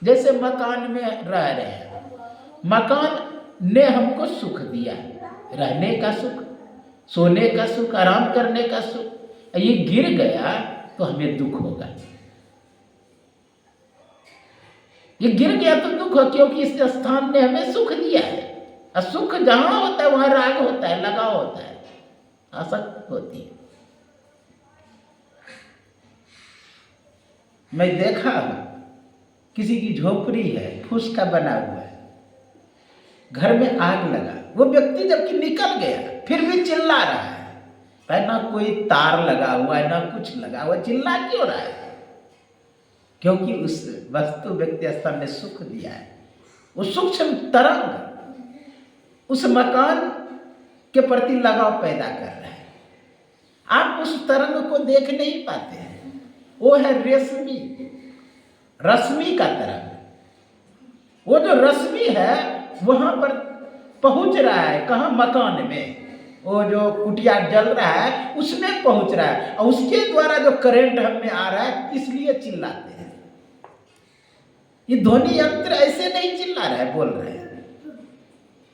A: जैसे मकान में रह रहे हैं, मकान ने हमको सुख दिया, रहने का सुख, सोने का सुख, आराम करने का सुख। ये गिर गया तो हमें दुख होगा। ये गिर गया तो दुख हो, क्योंकि इस स्थान ने हमें सुख दिया है। और सुख जहां होता है वहां राग होता है, लगाव होता है, आसक्ति होती है। मैं देखा किसी की झोपड़ी है, फूस का बना हुआ है, घर में आग लगा, वो व्यक्ति जबकि निकल गया फिर भी चिल्ला रहा है। ना कोई तार लगा हुआ है, ना कुछ लगा हुआ, चिल्ला क्यों रहा है? क्योंकि उस वस्तु व्यक्ति स्थान ने सुख दिया है। वो सूक्ष्म तरंग उस मकान के प्रति लगाव पैदा कर रहा है। आप उस तरंग को देख नहीं पाते हैं। वो है रेशमी, रश्मि का तरंग। वो जो रश्मि है वहां पर पहुंच रहा है, कहाँ? मकान में। वो जो कुटिया जल रहा है उसमें पहुंच रहा है, और उसके द्वारा जो करंट हम में आ रहा है, इसलिए चिल्लाते हैं। ये ध्वनि यंत्र ऐसे नहीं चिल्ला रहा है, बोल रहे हैं।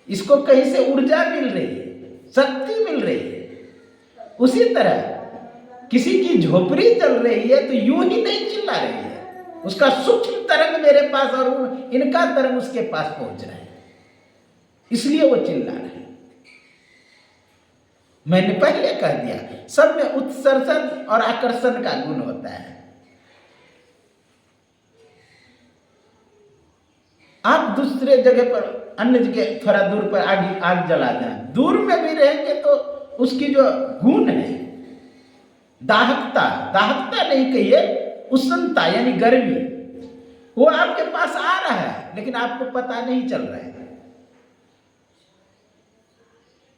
A: इसको कहीं से ऊर्जा मिल रही है, शक्ति मिल रही है। उसी तरह किसी की झोपड़ी चल रही है तो यूं ही नहीं चिल्ला रही है, उसका सूक्ष्म तरंग मेरे पास और इनका तरंग उसके पास पहुंच रहा है, इसलिए वो चिल्ला रहा है। मैंने पहले कह दिया, सब में उत्सर्जन और आकर्षण का गुण होता है। आप दूसरे जगह पर, अन्य जगह थोड़ा दूर पर आग जला दें, दूर में भी रहेंगे तो उसकी जो गुण है, दाहकता नहीं कहिए, उष्णता यानी गर्मी, वो आपके पास आ रहा है लेकिन आपको पता नहीं चल रहा है।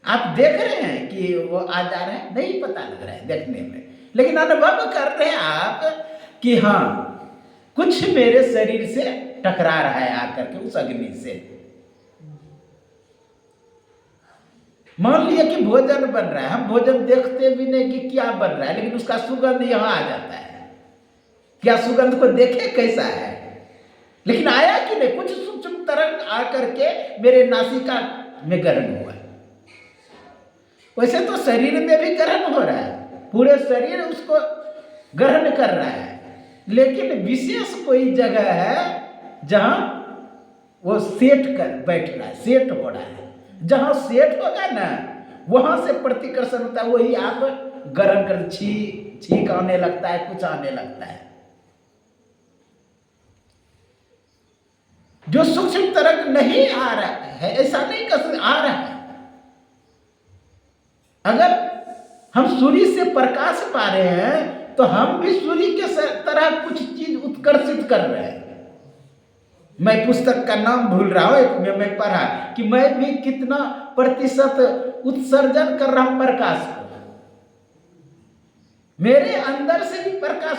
A: आप देख रहे हैं कि वो आ जा रहे हैं, नहीं पता लग रहा है देखने में, लेकिन अनुभव कर रहे हैं आप कि हाँ कुछ मेरे शरीर से टकरा रहा है आकर के उस अग्नि से। मान लिया कि भोजन बन रहा है, हम भोजन देखते भी नहीं कि क्या बन रहा है, लेकिन उसका सुगंध यहाँ आ जाता है। क्या सुगंध को देखे कैसा है, लेकिन आया कि नहीं, कुछ सूक्ष्म तरंग आकर के मेरे नासिका में ग्रहण हुआ। वैसे तो शरीर में भी ग्रहण हो रहा है, पूरे शरीर उसको ग्रहण कर रहा है, लेकिन विशेष कोई जगह है जहां वो सेट कर बैठ रहा है, सेट हो रहा है। जहां सेट होगा ना वहां से प्रतिकर्षण होता है, वही आप ग्रहण कर छींक आने लगता है, कुछ आने लगता है। जो सूक्ष्म तरंग नहीं आ रहा है, ऐसा नहीं कर आ रहा है। अगर हम सूर्य से प्रकाश पा रहे हैं तो हम भी सूर्य के तरह कुछ चीज उत्कर्षित कर रहे हैं। मैं पुस्तक का नाम भूल रहा हूं, एक में मैं पढ़ा कि मैं भी कितना प्रतिशत उत्सर्जन कर रहा हूं प्रकाश को, मेरे अंदर से भी प्रकाश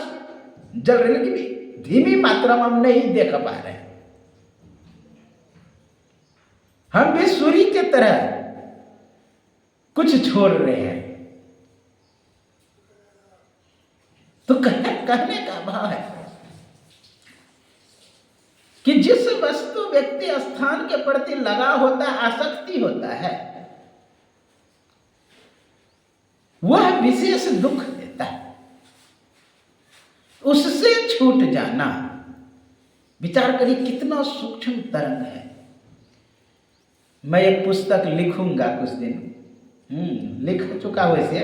A: जल रहे, लेकिन धीमी मात्रा में हम नहीं देख पा रहे हैं। हम भी सूर्य के तरह कुछ छोड़ रहे हैं। तो कहने का भाव है कि जिस वस्तु व्यक्ति स्थान के प्रति लगा होता है, आसक्ति होता है, वह विशेष दुख देता है। उससे छूट जाना, विचार करिए कितना सूक्ष्म तरंग है। मैं एक पुस्तक लिखूंगा कुछ दिन, लिख चुका वैसे,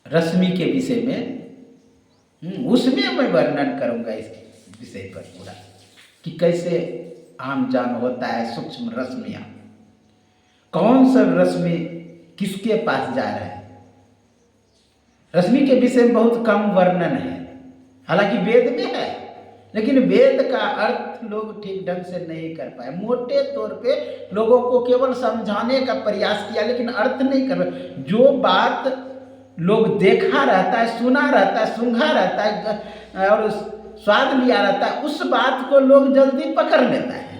A: रश्मि के विषय में, उसमें मैं वर्णन करूंगा इसके विषय पर पूरा कि कैसे आम जान होता है सूक्ष्म रश्मियां, कौन सा रश्मि किसके पास जा रहा है। रश्मि के विषय में बहुत कम वर्णन है, हालांकि वेद में है, लेकिन वेद का अर्थ लोग ठीक ढंग से नहीं कर पाए। मोटे तौर पे लोगों को केवल समझाने का प्रयास किया, लेकिन अर्थ नहीं कर पाए। जो बात लोग देखा रहता है, सुना रहता है, सूंघा रहता है और स्वाद लिया रहता है, उस बात को लोग जल्दी पकड़ लेता है।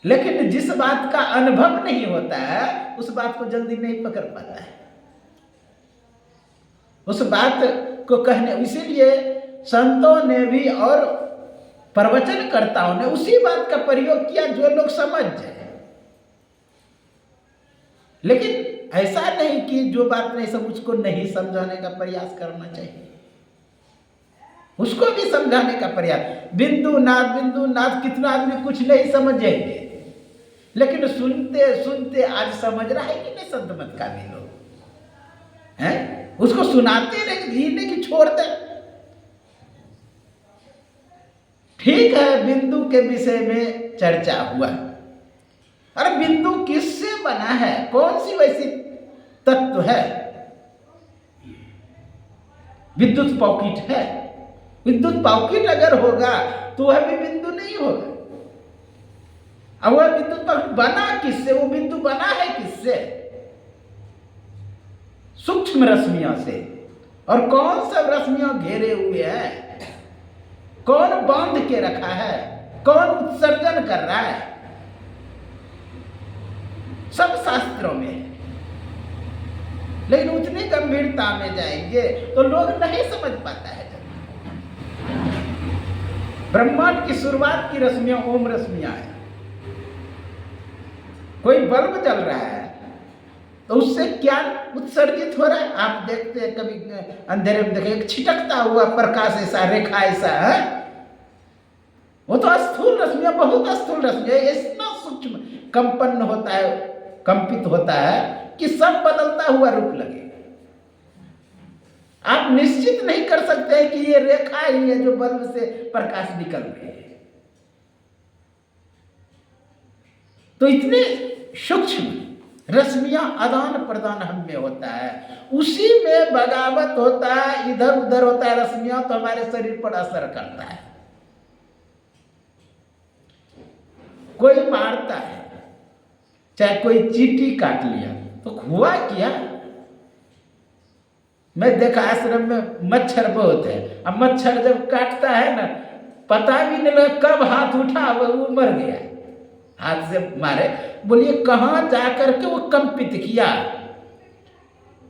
A: लेकिन जिस बात का अनुभव नहीं होता है उस बात को जल्दी नहीं पकड़ पाता है। उस बात को कहने, इसीलिए संतों ने भी और प्रवचनकर्ताओं ने उसी बात का प्रयोग किया जो लोग समझ जाए। लेकिन ऐसा नहीं कि जो बात नहीं समझ उसको नहीं समझाने का प्रयास करना चाहिए, उसको भी समझाने का प्रयास। बिंदु नाद कितना आदमी कुछ नहीं समझेंगे, लेकिन सुनते सुनते आज समझ रहा है कि नहीं संत मत का भी लोग हैं, उसको सुनाते नहीं कि छोड़ दे। ठीक है, बिंदु के विषय में चर्चा हुआ। अरे बिंदु किससे बना है, कौन सी वैसी तत्व है? विद्युत पॉकेट है। विद्युत पॉकेट अगर होगा तो वह भी बिंदु नहीं होगा। अब वह विद्युत पॉकेट बना किससे? वो बिंदु बना है किससे? सूक्ष्म रश्मियों से। और कौन सा रश्मियां घेरे हुए हैं? कौन बांध के रखा है? कौन उत्सर्जन कर रहा है? सब शास्त्रों में है, लेकिन उतनी गंभीरता में जाएंगे तो लोग नहीं समझ पाता है। ब्रह्मांड की शुरुआत की रश्मियां ओम रश्मियां है। कोई बल्ब जल रहा है तो उससे क्या उत्सर्जित हो रहा है? आप देखते हैं कभी अंधेरे में देखें, एक छिटकता हुआ प्रकाश, ऐसा रेखा ऐसा है, वो तो स्थूल रश्मियां, बहुत स्थूल रश्मियां, इतना सूक्ष्म कंपन होता है, कंपित होता है कि सब बदलता हुआ रूप लगे। आप निश्चित नहीं कर सकते कि ये रेखा ही है जो बल्ब से प्रकाश निकल रही है। तो इतने सूक्ष्म रश्मियां आदान प्रदान हम में होता है, उसी में बगावत होता है, इधर उधर होता है रश्मियां, तो हमारे शरीर पर असर करता है। कोई मारता है, चाहे कोई चींटी काट लिया, तो हुआ क्या? मैं देखा आश्रम में मच्छर बहुत है, अब मच्छर जब काटता है ना, पता भी नहीं लगा कब हाथ उठा वो मर गया, हाथ से मारे बोलिए कहाँ जाकर के वो कंपित किया,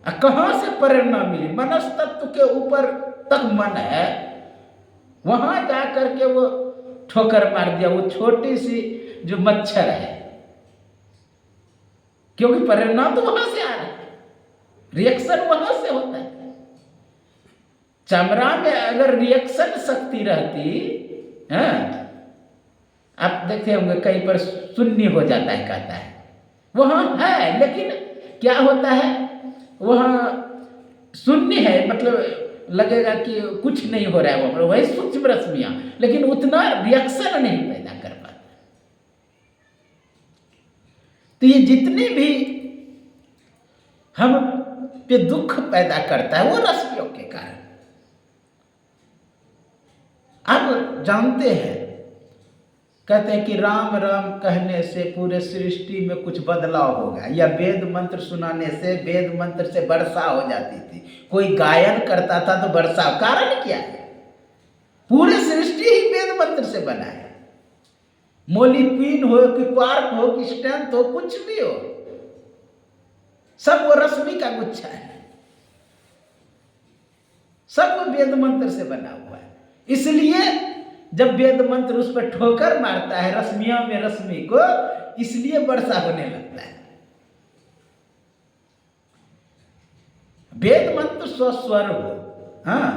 A: कहाँ से प्रेरणा मिली? मनस तत्व के ऊपर तक मन है, वहां जाकर के वो ठोकर मार दिया, वो छोटी सी जो मच्छर है, क्योंकि प्रेरणा तो वहां से आ रही है, रिएक्शन वहां से होता है। चमड़ा में अगर रिएक्शन शक्ति रहती है, आप देखते होंगे कहीं पर शून्य हो जाता है, कहता है वहां है, लेकिन क्या होता है, वहां शून्य है, मतलब लगेगा कि कुछ नहीं हो रहा है, वही सूक्ष्म रश्मियां, लेकिन उतना रिएक्शन नहीं पैदा कर पाता। तो ये जितने भी हम पे दुख पैदा करता है वो रश्मियों के कारण। आप जानते हैं, कहते हैं कि राम राम कहने से पूरे सृष्टि में कुछ बदलाव होगा, या वेद मंत्र सुनाने से, वेद मंत्र से वर्षा हो जाती थी, कोई गायन करता था तो वर्षा। कारण क्या है? पूरे सृष्टि ही वेद मंत्र से बना है। मोलिक्विन हो कि क्वार्क हो कि स्ट्रेंथ हो, कुछ भी हो, सब वो रश्मि का गुच्छा है, सब वो वेद मंत्र से बना हुआ है। इसलिए जब वेद मंत्र उस पर ठोकर मारता है रश्मियों में रश्मि को, इसलिए वर्षा होने लगता है। वेद मंत्र स्वस्वर हो। हाँ,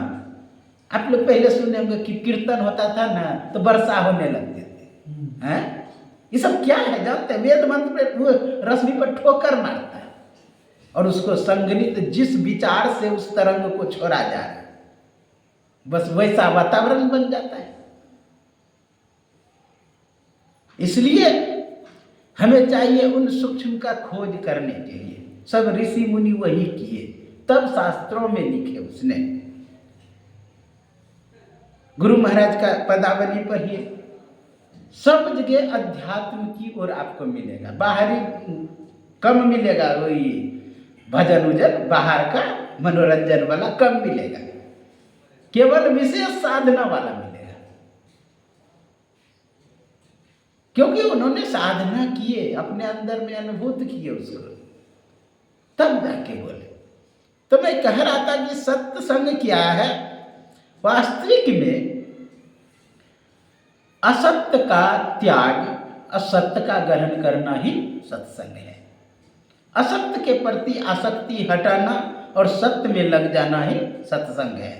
A: आप लोग पहले सुने होंगे कि कीर्तन होता था ना तो वर्षा होने लगती थी। हैं? ये सब क्या है जानते हैं? वेद मंत्र पे वो रश्मि पर ठोकर मारता है और उसको संगनित जिस विचार से उस तरंग को छोड़ा जा रहा है, बस वैसा वातावरण बन जाता है। इसलिए हमें चाहिए उन सूक्ष्म का खोज करने के लिए। सब ऋषि मुनि वही किए, तब शास्त्रों में लिखे उसने। गुरु महाराज का पदावली पढ़िए, सब जगह अध्यात्म की ओर आपको मिलेगा, बाहरी कम मिलेगा, वही भजन उजन बाहर का मनोरंजन वाला कम मिलेगा, केवल विशेष साधना वाला मिलेगा। क्योंकि उन्होंने साधना किए, अपने अंदर में अनुभूत किए उसको, तब जाके बोले। तो मैं कह रहा था कि सत्संग क्या है? वास्तविक में असत्य का त्याग, असत्य का ग्रहण करना ही सत्संग है। असत्य के प्रति आसक्ति हटाना और सत्य में लग जाना ही सत्संग है।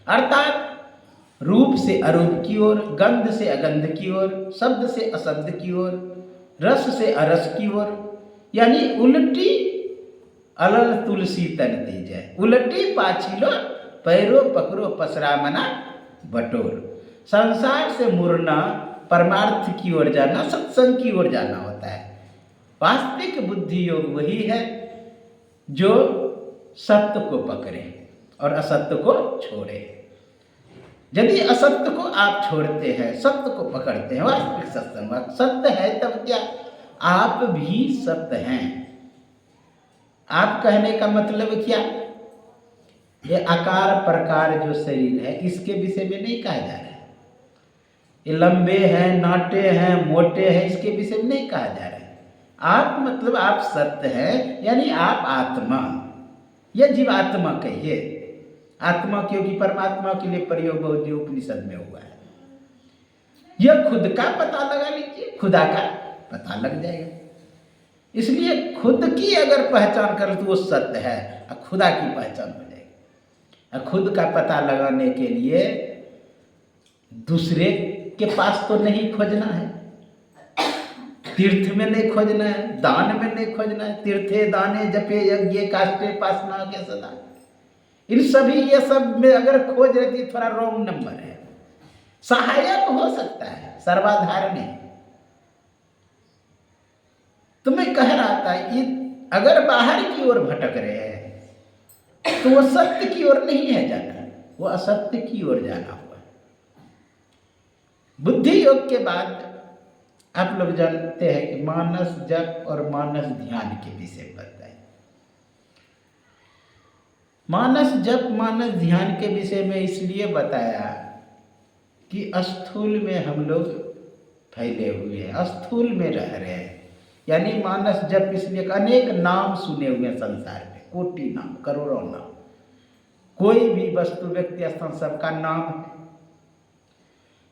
A: अर्थात रूप से अरूप की ओर, गंध से अगंध की ओर, शब्द से अशब्द की ओर, रस से अरस की ओर, यानी उल्टी अलल तुलसी तन तेज है, उल्टी पाछिलो पैरो पकड़ो पसरा मना बटोर। संसार से मुड़ना, परमार्थ की ओर जाना, सत्संग की ओर जाना होता है। वास्तविक बुद्धि योग वही है जो सत्य को पकड़े और असत्य को छोड़े। यदि असत्य को आप छोड़ते हैं, सत्य को पकड़ते हैं, वास्तविक सत्संग सत्य है, तब क्या आप भी सत्य हैं। आप कहने का मतलब क्या? ये आकार प्रकार जो शरीर है, इसके विषय में नहीं कहा जा रहा है। ये लंबे हैं, नाटे हैं, मोटे हैं, इसके विषय में नहीं कहा जा रहा है। आप मतलब आप सत्य हैं, यानी आप आत्मा या जीवात्मा कहिए। आत्मा क्योंकि परमात्मा के लिए प्रयोग बहुजी उपनिषद में हुआ है। यह खुद का पता लगा लीजिए, खुदा का पता लग जाएगा। इसलिए खुद की अगर पहचान कर तो वो सत्य है और खुदा की पहचान हो जाएगी। और खुद का पता लगाने के लिए दूसरे के पास तो नहीं खोजना है, तीर्थ में नहीं खोजना है, दान में नहीं खोजना है। तीर्थे दाने जपे यज्ञ काष्टे पासना के सदा, इन सभी ये सब में अगर खोज रहती थोड़ा रॉन्ग नंबर है। सहायक हो सकता है, सर्वाधार नहीं। तो मैं कह रहा था ये अगर बाहर की ओर भटक रहे हैं तो वो सत्य की ओर नहीं है जाना, वो असत्य की ओर जाना हुआ। बुद्धि योग के बाद आप लोग जानते हैं कि मानस जप और मानस ध्यान के विषय बताए। मानस जप मानस ध्यान के विषय में इसलिए बताया कि स्थूल में हम लोग फैले हुए हैं, स्थूल में रह रहे हैं, यानी मानस जप इसलिए अनेक नाम सुने हुए हैं संसार में, कोटि नाम, करोड़ों नाम, कोई भी वस्तु व्यक्ति स्थान सबका नाम है।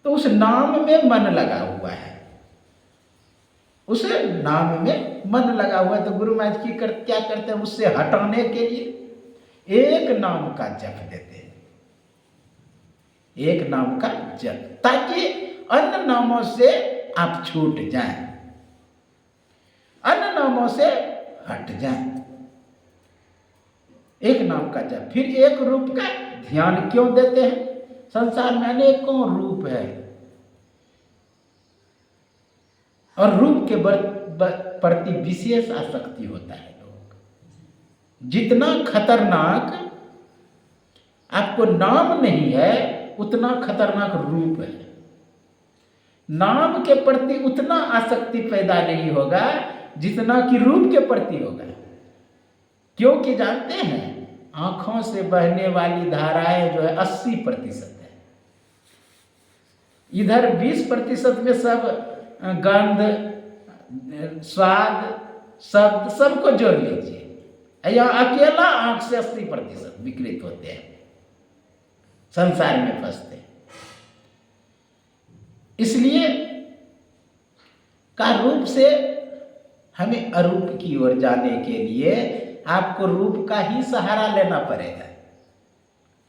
A: तो उस नाम में मन लगा हुआ है, उस नाम में मन लगा हुआ है। तो गुरु महाराज क्या करते हैं, उससे हटाने के लिए एक नाम का जप देते हैं, एक नाम का जप, ताकि अन्य नामों से आप छूट जाएं, अन्य नामों से हट जाएं। एक नाम का जप। फिर एक रूप का ध्यान क्यों देते हैं? संसार में अनेकों रूप है और रूप के प्रति विशेष आसक्ति होता है लोग। जितना खतरनाक आपको नाम नहीं है, उतना खतरनाक रूप है। नाम के प्रति उतना आसक्ति पैदा नहीं होगा जितना कि रूप के प्रति होगा। क्योंकि जानते हैं, आंखों से बहने वाली धाराएं जो है 80% है, इधर 20% में सब गंध, स्वाद, शब्द सबको जोड़ लीजिए, यहाँ अकेला आंख से 80% विकृत होते हैं, संसार में फंसते हैं। इसलिए का रूप से हमें अरूप की ओर जाने के लिए आपको रूप का ही सहारा लेना पड़ेगा।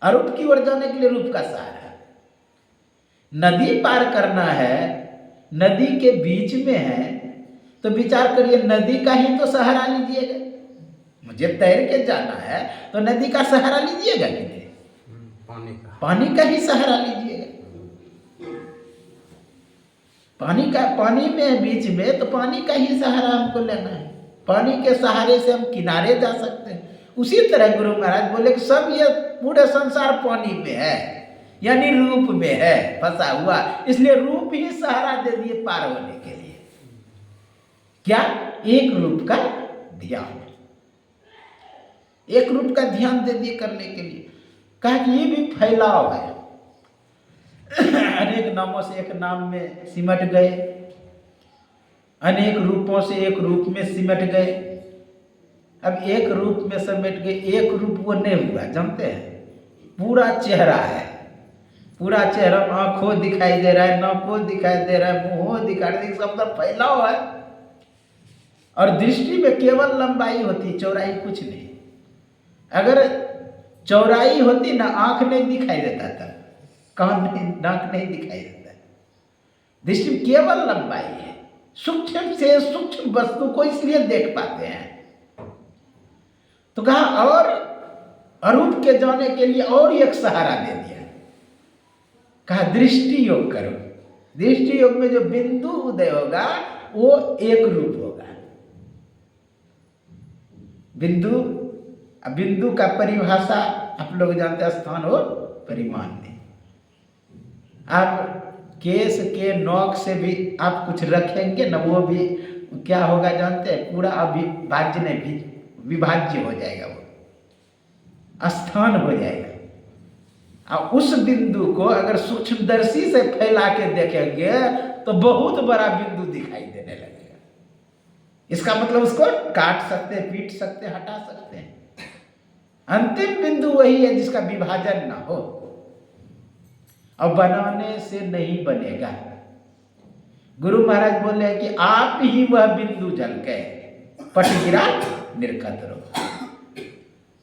A: अरूप की ओर जाने के लिए रूप का सहारा। नदी पार करना है, नदी के बीच में है, तो विचार करिए नदी का ही तो सहारा लीजिएगा। मुझे तैर के जाना है तो नदी का सहारा लीजिएगा कि नहीं? पानी का ही सहारा लीजिएगा। पानी में बीच में, तो पानी का ही सहारा हमको लेना है। पानी के सहारे से हम किनारे जा सकते हैं। उसी तरह गुरु महाराज बोले कि सब ये पूरे संसार पानी में है, यानी रूप में है फंसा हुआ, इसलिए रूप ही सहारा दे दिए पार होने के लिए। क्या? एक रूप का ध्यान, एक रूप का ध्यान दे दिए करने के लिए। कहा कि ये भी फैलाव है, अनेक नामों से एक नाम में सिमट गए, अनेक रूपों से एक रूप में सिमट गए। अब एक रूप में सिमट गए, एक रूप वो नहीं हुआ, जानते हैं? पूरा चेहरा है, पूरा चेहरा, आंखों दिखाई दे रहा है, नाकों दिखाई दे रहा है, मुंहों दिखाई दे रहा है, सब फैलाव है। और दृष्टि में केवल लंबाई होती, चौड़ाई कुछ नहीं। अगर चौड़ाई होती ना, आंख नहीं दिखाई देता था, कान नहीं, नाक नहीं दिखाई देता। दृष्टि में केवल लंबाई है, सूक्ष्म से सूक्ष्म वस्तु को इसलिए देख पाते हैं। तो कहा और अरूप के जाने के लिए और एक सहारा दे दिया। कहा दृष्टि योग करो। दृष्टि योग में जो बिंदु उदय होगा वो एक रूप होगा। बिंदु का परिभाषा आप लोग जानते हैं, स्थान और परिमाण में। आप केस के नोक से भी आप कुछ रखेंगे ना, वो भी क्या होगा जानते हैं? पूरा अविभाज्य नहीं, भी विभाज्य हो जाएगा, वो स्थान हो जाएगा। और उस बिंदु को अगर सूक्ष्मदर्शी से फैला के देखेंगे तो बहुत बड़ा बिंदु दिखाई देने लगेगा। इसका मतलब उसको काट सकते हैं, पीट सकते हैं, हटा सकते हैं। अंतिम बिंदु वही है जिसका विभाजन ना हो, और बनाने से नहीं बनेगा। गुरु महाराज बोले कि आप ही वह बिंदु झलके पट गिरा निर्खत रहो,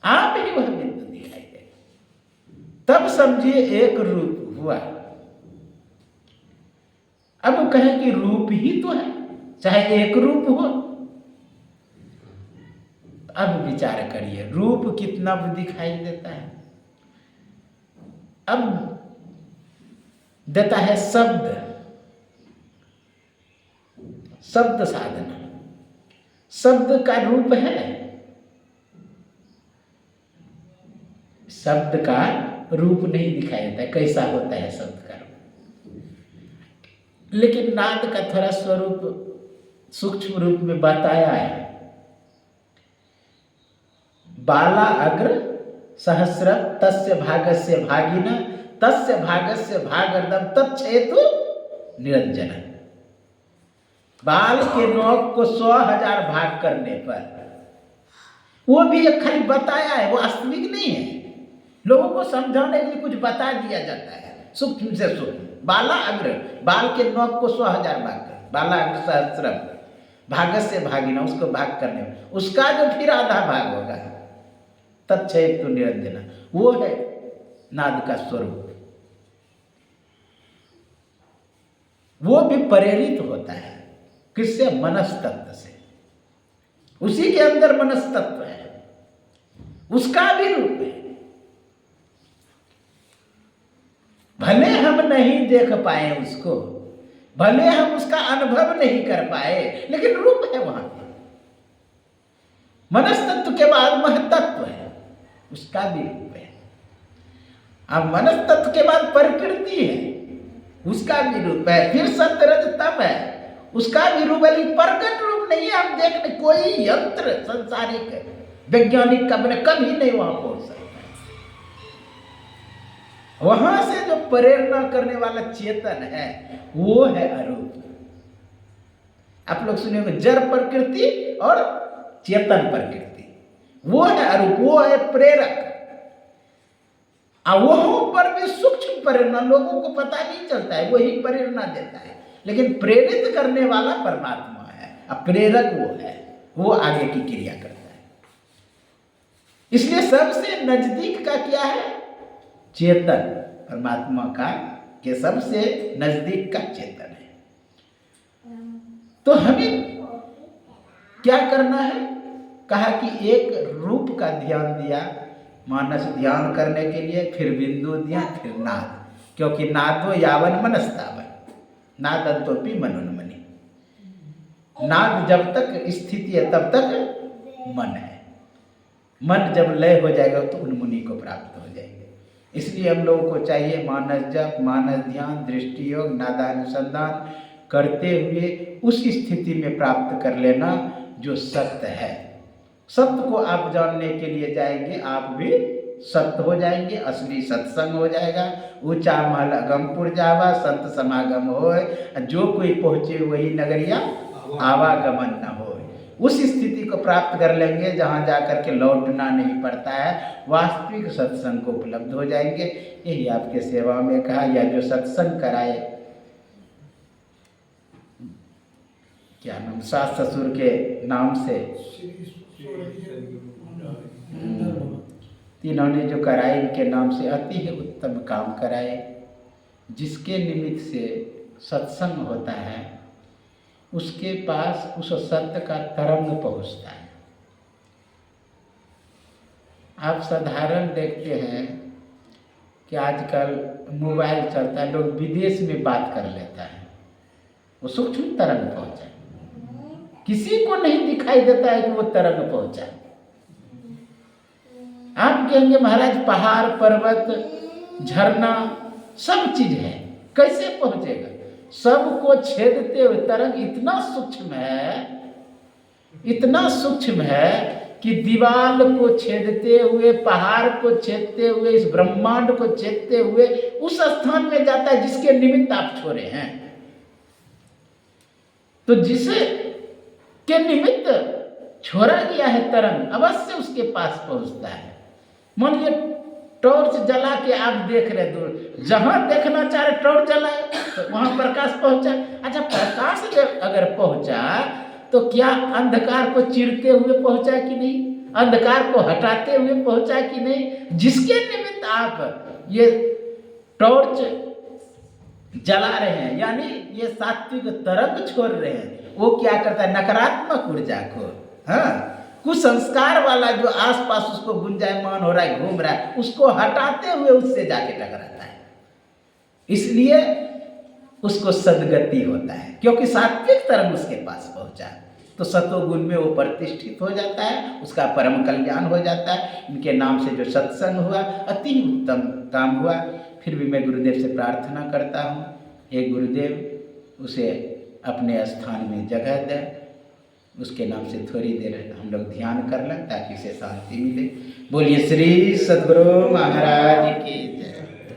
A: आप ही वह बिंदु दिखाई दे, तब समझिए एक रूप हुआ। अब कहें कि रूप ही तो है, चाहे एक रूप हो। अब विचार करिए, रूप कितना दिखाई देता है। अब देता है शब्द, शब्द साधना। शब्द का रूप है, शब्द का रूप नहीं दिखाई देता है। कैसा होता है शब्द का रूप? लेकिन नाद का थोड़ा स्वरूप सूक्ष्म रूप में बताया है। बाला अग्र सहस्र तस्य भागस्य भागिन तस्य भागस्य भागर्दम तच्छेतु निरंजन। बाल के नोक को 100,000 भाग करने पर, वो भी एक खाली बताया है, वो वास्तविक नहीं है। लोगों को समझाने के लिए कुछ बता दिया जाता है, सूक्ष्म से सूक्ष्म। बाला अग्र, बाल के नोक को 100,000 भाग कर, बाला अग्र सहस्रम भागस से भागिना, उसको भाग करने में उसका जो फिर आधा भाग होगा तत्क्षय तो निरंजना, वो है नाद का स्वरूप। वो भी प्रेरित होता है किससे? मनस्तत्व से। उसी के अंदर मनस्तत्व है, उसका भी रूप है। भले हम नहीं देख पाए उसको, भले हम उसका अनुभव नहीं कर पाए, लेकिन रूप है वहां पर। मनस्तत्व के बाद महतत्व है, उसका भी रूप है। अब मनस्तत्व के बाद प्रकृति है, उसका भी रूप है। फिर सत्य रज तम है, उसका भी रूप है, लेकिन प्रकट रूप नहीं है। हम देखने कोई यंत्र संसारिक वैज्ञानिक कभी नहीं वहां पहुंच सकता। वहां से जो प्रेरणा करने वाला चेतन है वो है अरूप। आप लोग सुने होंगे जड़ प्रकृति और चेतन प्रकृति, वो है अरूप, वो है प्रेरक। वहां पर भी सूक्ष्म प्रेरणा लोगों को पता नहीं चलता है, वही प्रेरणा देता है, लेकिन प्रेरित करने वाला परमात्मा है, प्रेरक वो है, वो आगे की क्रिया करता है। इसलिए सबसे नजदीक का क्या है? चेतन, परमात्मा का के सबसे नजदीक का चेतन है। तो हमें क्या करना है? कहा कि एक रूप का ध्यान दिया, मानस ध्यान करने के लिए, फिर बिंदु दिया, फिर नाद, क्योंकि नादो यावन मनस्तावन, नाद अंतोपि मनोन्मनि। नाद जब तक स्थिति है तब तक मन है, मन जब लय हो जाएगा तो उन्मुनि को प्राप्त हो जाएंगे। इसलिए हम लोगों को चाहिए मानस जप, मानस ध्यान, दृष्टि योग, नादानुसंधान करते हुए उस स्थिति में प्राप्त कर लेना जो सत्य है। सत्य को आप जानने के लिए जाएंगे, आप भी सत्य हो जाएंगे, असली सत्संग हो जाएगा। ऊंचा महल अगमपुर जावा, संत समागम होए, जो कोई पहुँचे वही नगरिया आवागमन न हो। उस स्थिति को प्राप्त कर लेंगे जहाँ जाकर के लौटना नहीं पड़ता है, वास्तविक सत्संग को उपलब्ध हो जाएंगे। यही आपके सेवा में कहा, या जो सत्संग कराए, क्या नाम, सास ससुर के नाम से इन्होंने जो कराए, इनके नाम से अति ही उत्तम काम कराए, जिसके निमित्त से सत्संग होता है उसके पास उस सत्य का तरंग पहुंचता है। आप साधारण देखते हैं कि आजकल मोबाइल चलता है, लोग विदेश में बात कर लेता है, वो सूक्ष्म तरंग पहुंचा, किसी को नहीं दिखाई देता है कि वो तरंग पहुंचा। आप कहेंगे महाराज पहाड़, पर्वत, झरना सब चीज है, कैसे पहुंचेगा? सबको छेदते हुए तरंग इतना सूक्ष्म है, इतना सूक्ष्म है कि दीवार को छेदते हुए, पहाड़ को छेदते हुए, इस ब्रह्मांड को छेदते हुए उस स्थान में जाता है जिसके निमित्त आप छोड़े हैं। तो जिसे के निमित्त छोड़ा गया है तरंग, अवश्य उसके पास पहुंचता है। मान लीजिए टॉर्च जला के आप देख रहे दूर, जहां देखना चाह रहे टॉर्च जलाए तो वहां प्रकाश पहुंचा। अच्छा, प्रकाश जब अगर पहुंचा तो क्या अंधकार को चीरते हुए पहुंचा कि नहीं? अंधकार को हटाते हुए पहुंचा कि नहीं? जिसके निमित्त आप ये टॉर्च जला रहे हैं, यानी ये सात्विक तरंग छोड़ रहे हैं, वो क्या करता है? नकारात्मक ऊर्जा को, हाँ, कुसंस्कार वाला जो आसपास उसको गुंजायमान हो रहा है, घूम रहा है, उसको हटाते हुए उससे जाके टकराता है। इसलिए उसको सद्गति होता है, क्योंकि सात्विक तरंग उसके पास पहुंचा। तो सतोगुण में वो प्रतिष्ठित हो जाता है, उसका परम कल्याण हो जाता है। इनके नाम से जो सत्संग हुआ अति उत्तम काम हुआ। फिर भी मैं गुरुदेव से प्रार्थना करता हूँ, हे गुरुदेव उसे अपने स्थान में जगह दें, उसके नाम से थोड़ी देर हम लोग ध्यान कर लें ताकि उसे शांति मिले। बोलिए श्री सद्गुरु महाराज की।